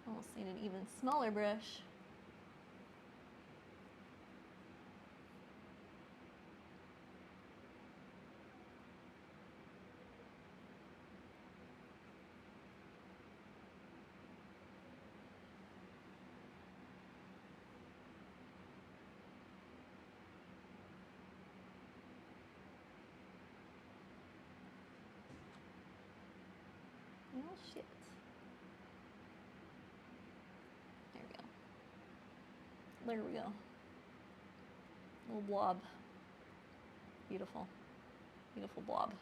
Almost need an even smaller brush. Oh shit. There we go. There we go. Little blob. Beautiful. Beautiful blob.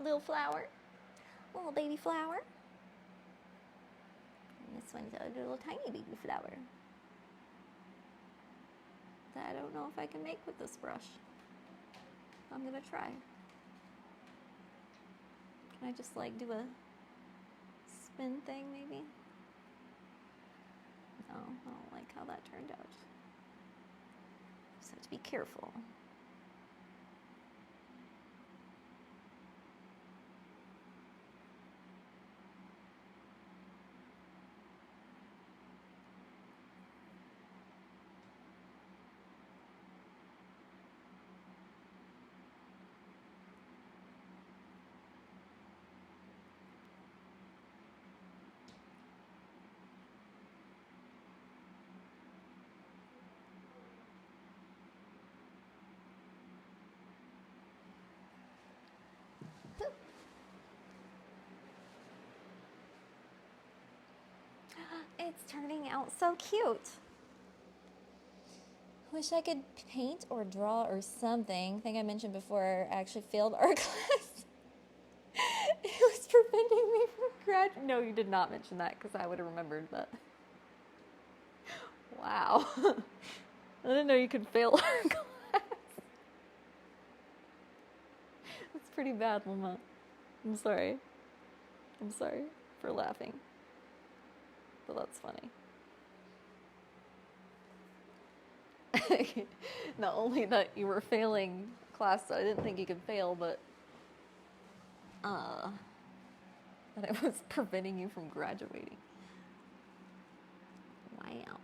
Little flower. Little baby flower. And this one's a little tiny baby flower. I don't know if I can make with this brush. I'm gonna try. Can I just like do a spin thing maybe? No, I don't like how that turned out. Just have to be careful. It's turning out so cute. Wish I could paint or draw or something. I think I mentioned before I actually failed art class. It was preventing me from graduating. No, you did not mention that because I would have remembered that. Wow. I didn't know you could fail art class. That's pretty bad, Lamont. I'm sorry. I'm sorry for laughing. But that's funny. Not only that you were failing class, I didn't think you could fail, but that it was preventing you from graduating. Wow.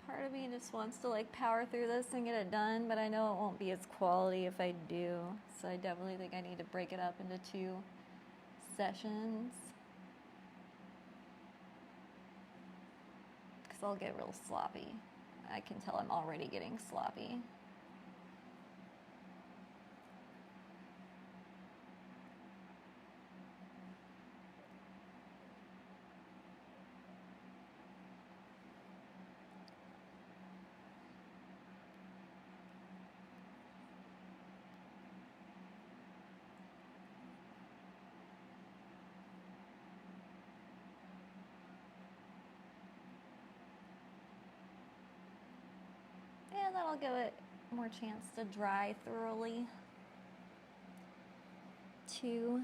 Part of me just wants to like power through this and get it done, but I know it won't be as quality if I do. So I definitely think I need to break it up into 2 sessions. Because I'll get real sloppy. I can tell I'm already getting sloppy. And that'll give it more chance to dry thoroughly, too.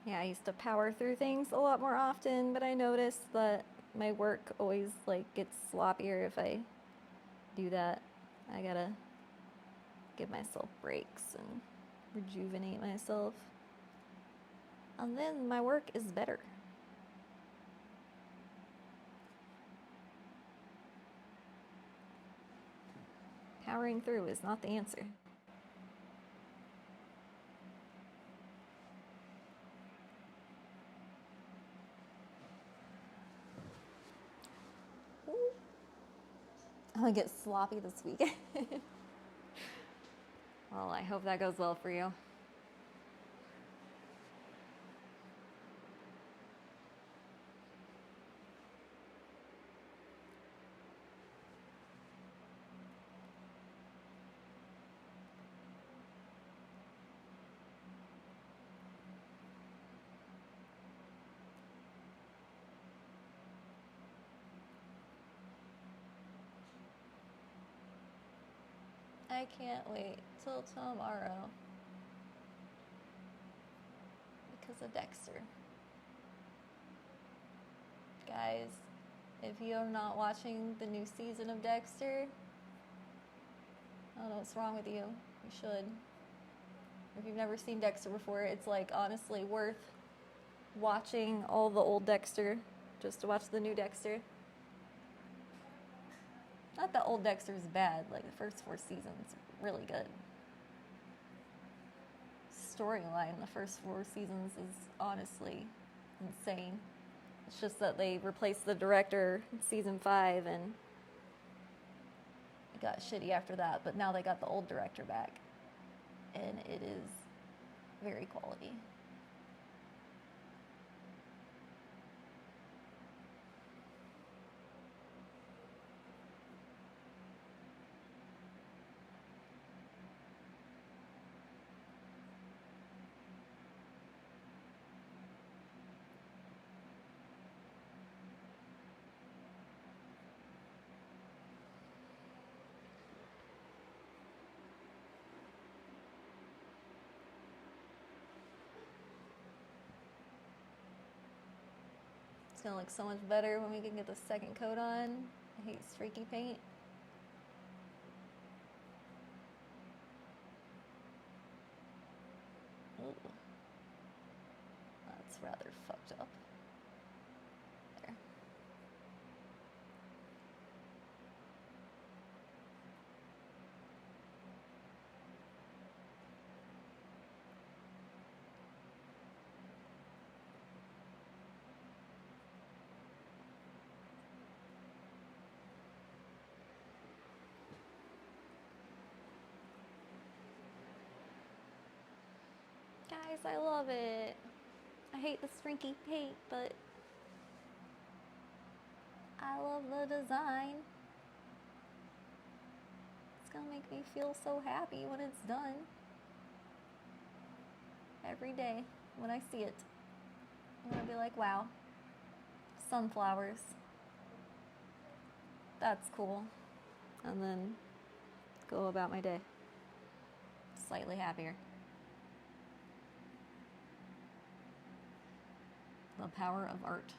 Yeah, I used to power through things a lot more often, but I noticed that my work always like gets sloppier if I do that. I gotta give myself breaks and rejuvenate myself. And then my work is better. Powering through is not the answer. I'm gonna get sloppy this weekend. Well, I hope that goes well for you. I can't wait till tomorrow because of Dexter. Guys, if you're not watching the new season of Dexter, I don't know what's wrong with you. You should. If you've never seen Dexter before, it's like honestly worth watching all the old Dexter just to watch the new Dexter. Not that old Dexter's bad, like the first 4 seasons, really good. Storyline in the first 4 seasons is honestly insane. It's just that they replaced the director in season 5 and it got shitty after that, but now they got the old director back and it is very quality. It's gonna look so much better when we can get the second coat on. I hate streaky paint. Ooh. That's rather fucked up. There. Guys, I love it. I hate the streaky paint, but I love the design. It's gonna make me feel so happy when it's done. Every day when I see it, I'm gonna be like, wow, sunflowers. That's cool. And then go about my day slightly happier. The power of art.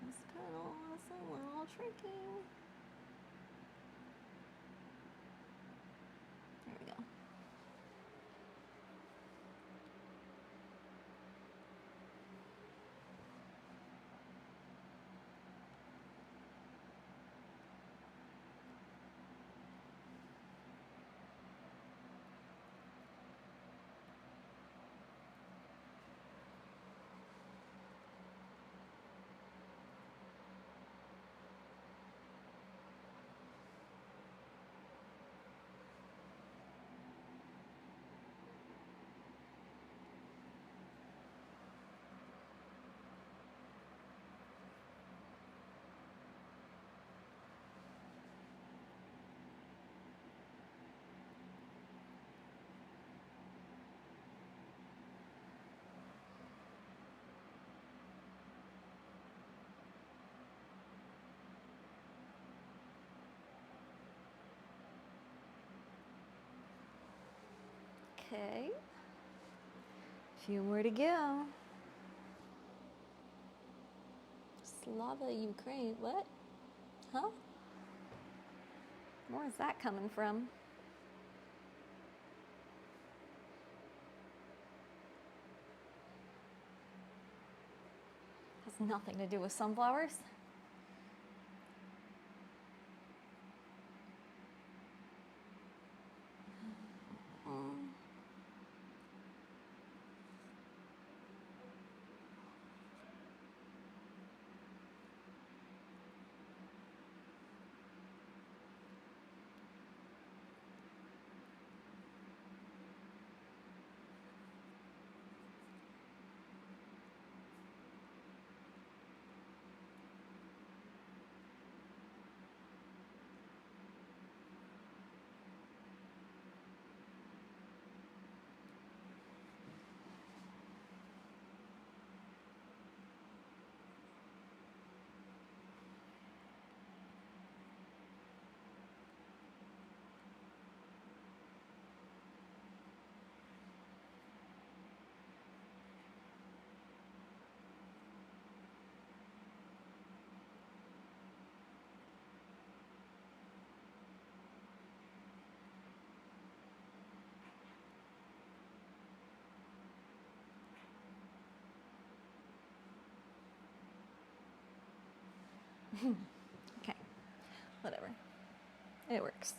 This petal is a little tricky. There we go. Okay. A few more to go. Slava Ukraine. What? Huh? Where's that coming from? nothing to do with sunflowers. Okay, whatever. It works.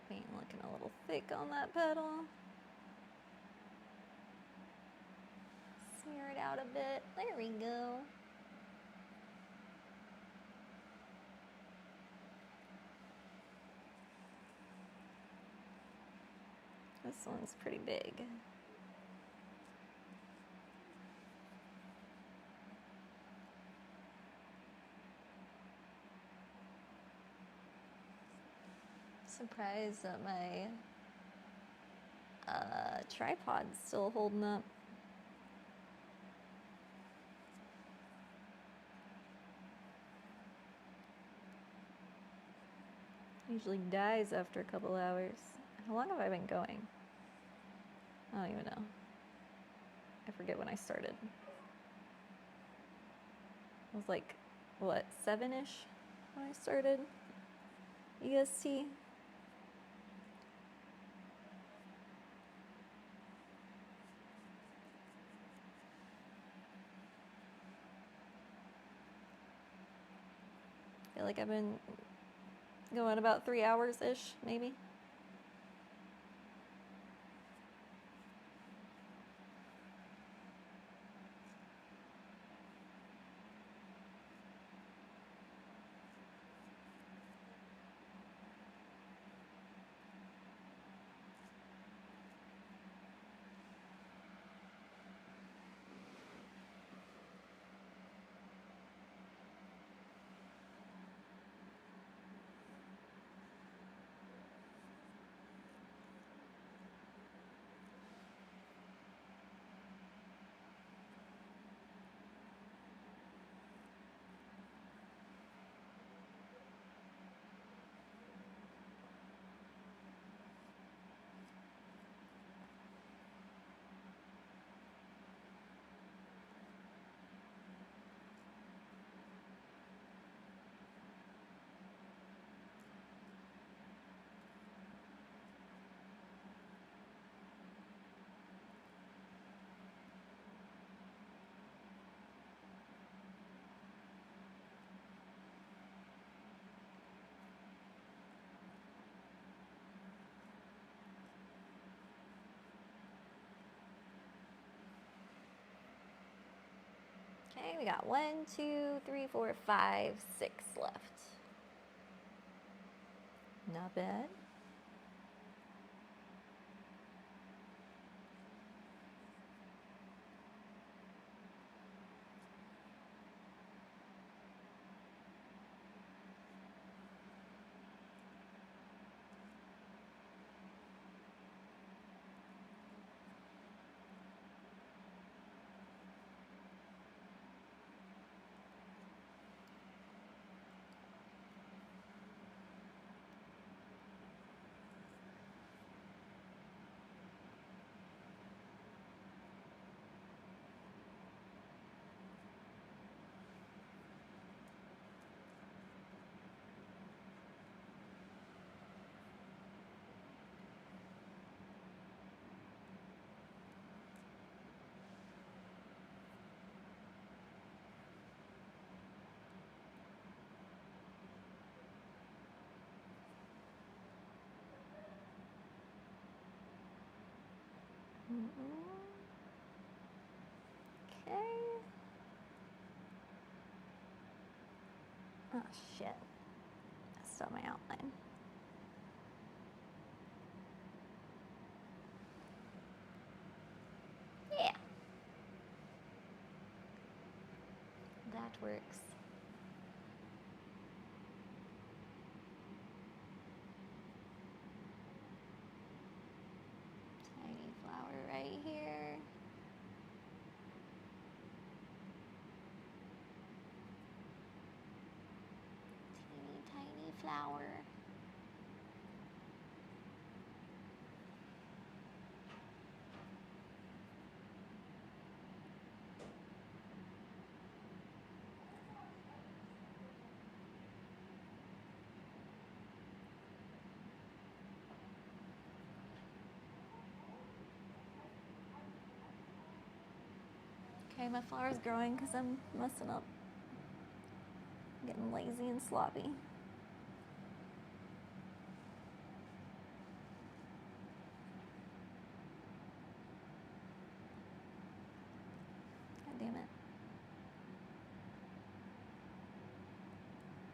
Paint looking a little thick on that pedal. Smear it out a bit. There we go. This one's pretty big. Surprised that my tripod's still holding up. Usually dies after a couple hours. How long have I been going? I don't even know. I forget when I started. It was like, what, 7-ish when I started EST? I feel like I've been going about 3 hours-ish, maybe. Okay, we got 1, 2, 3, 4, 5, 6 left. Not bad. Okay. Oh, shit. That's still my outline. Yeah. That works. Tiny flower right here. Teeny tiny flower. Okay, my flower's growing because I'm messing up. Getting lazy and sloppy. God damn it.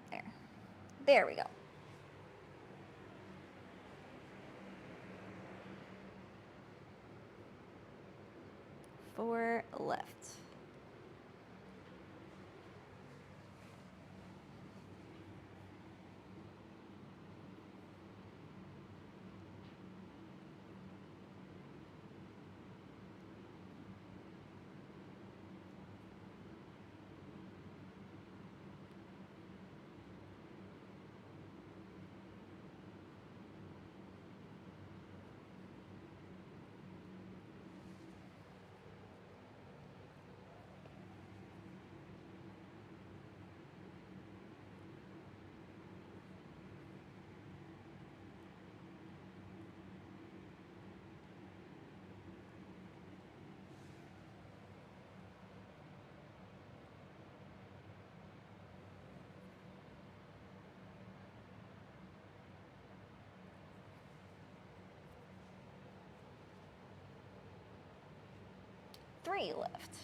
There. There we go. 4 left. Three left.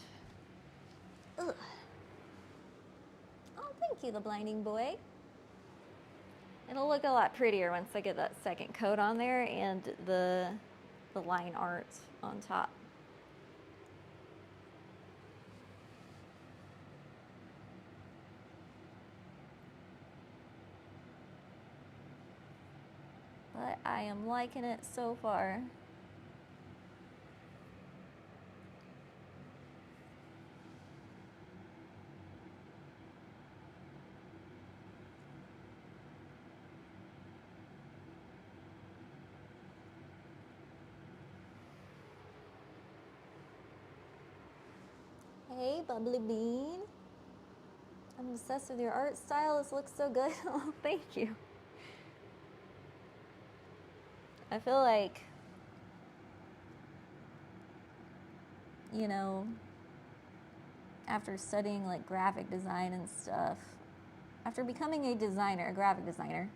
Ugh. Oh, thank you, the blinding boy. It'll look a lot prettier once I get that second coat on there and the line art on top. But I am liking it so far. Hey, Bubbly Bean. I'm obsessed with your art style. This looks so good. Oh, thank you. I feel like, you know, after studying like graphic design and stuff, after becoming a designer, a graphic designer,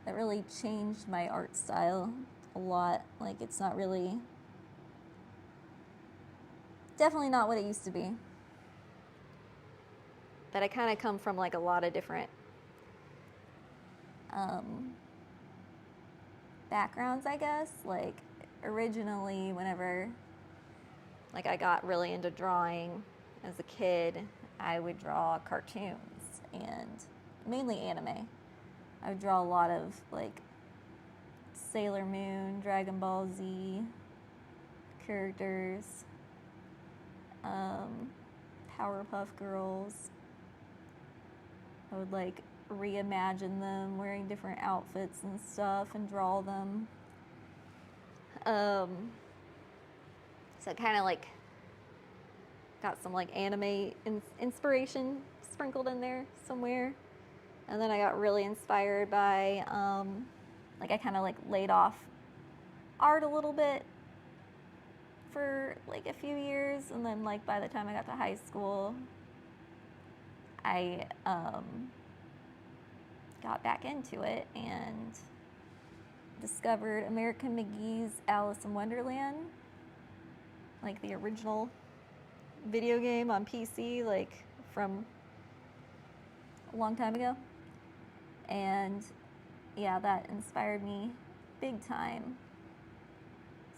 that really changed my art style a lot. Like, it's not really, definitely not what it used to be. But I kind of come from like a lot of different backgrounds, I guess. Like, originally, whenever like I got really into drawing as a kid, I would draw cartoons and mainly anime. I would draw a lot of like Sailor Moon, Dragon Ball Z characters, Powerpuff Girls. I would like reimagine them wearing different outfits and stuff and draw them. So I kind of like got some like anime inspiration sprinkled in there somewhere. And then I got really inspired by, like, I kind of like laid off art a little bit for like a few years. And then like by the time I got to high school, I got back into it and discovered American McGee's Alice in Wonderland, like the original video game on PC, like from a long time ago. And yeah, that inspired me big time.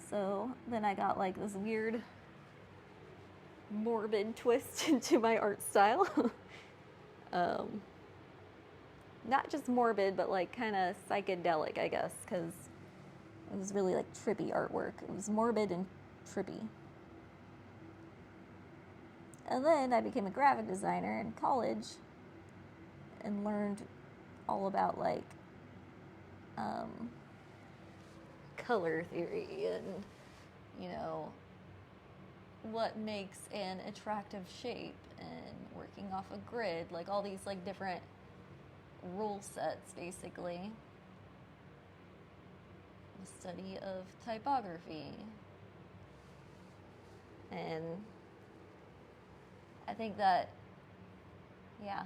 So then I got like this weird morbid twist into my art style. Not just morbid, but like kind of psychedelic, I guess, because it was really like trippy artwork. It was morbid and trippy. And then I became a graphic designer in college and learned all about like color theory and, you know, what makes an attractive shape and working off a grid, like all these like different rule sets, basically. The study of typography. And I think that, yeah,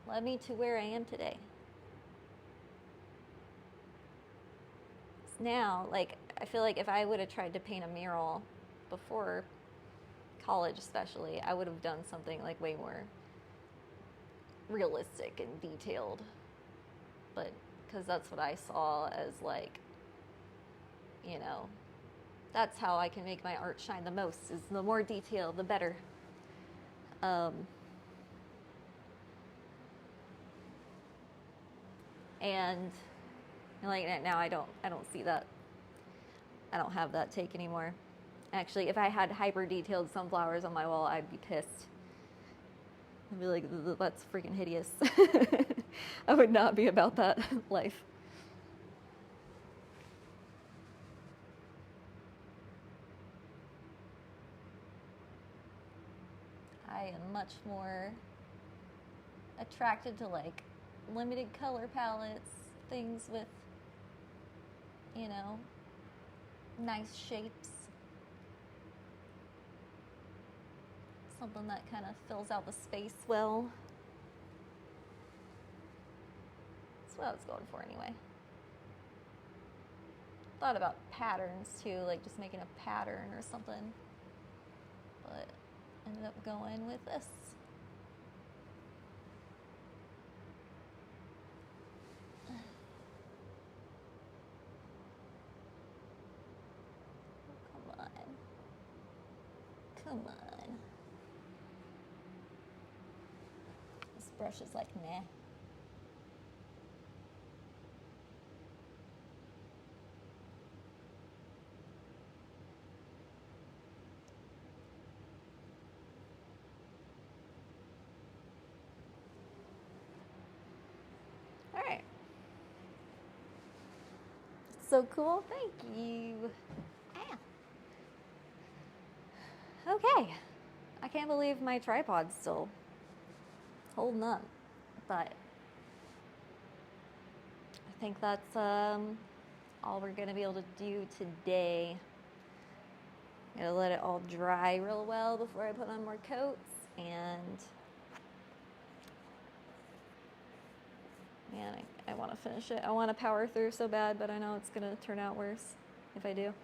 led me to where I am today. Now, like, I feel like if I would have tried to paint a mural before college especially, I would have done something like way more realistic and detailed. But because that's what I saw as like, you know, that's how I can make my art shine the most, is the more detail, the better. And like now I don't see that. I don't have that take anymore. Actually, if I had hyper detailed sunflowers on my wall, I'd be pissed. I'd be like, that's freaking hideous. I would not be about that life. I am much more attracted to like limited color palettes, things with, you know, nice shapes. Something that kind of fills out the space well. That's what I was going for anyway. Thought about patterns too, like just making a pattern or something. But ended up going with this. Come on. This brush is like, nah. All right. So cool. Thank you. Okay, I can't believe my tripod's still holding up, but I think that's all we're gonna be able to do today. I'm gonna let it all dry real well before I put on more coats, and man, I want to finish it. I want to power through so bad, but I know it's gonna turn out worse if I do.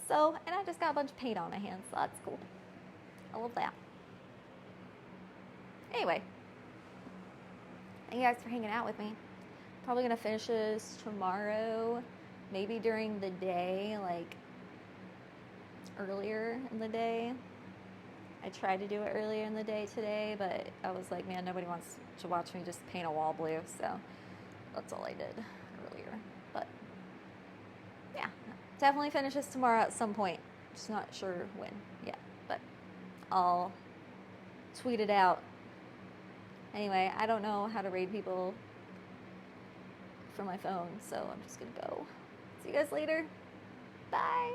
So, and I just got a bunch of paint on my hands, so that's cool. I love that. Anyway, thank you guys for hanging out with me. Probably gonna finish this tomorrow, maybe during the day, like earlier in the day. I tried to do it earlier in the day today, but I was like, man, nobody wants to watch me just paint a wall blue, so that's all I did earlier. But yeah, definitely finish this tomorrow at some point. Just not sure when yet, but I'll tweet it out. Anyway, I don't know how to raid people from my phone, so I'm just gonna go. See you guys later. Bye.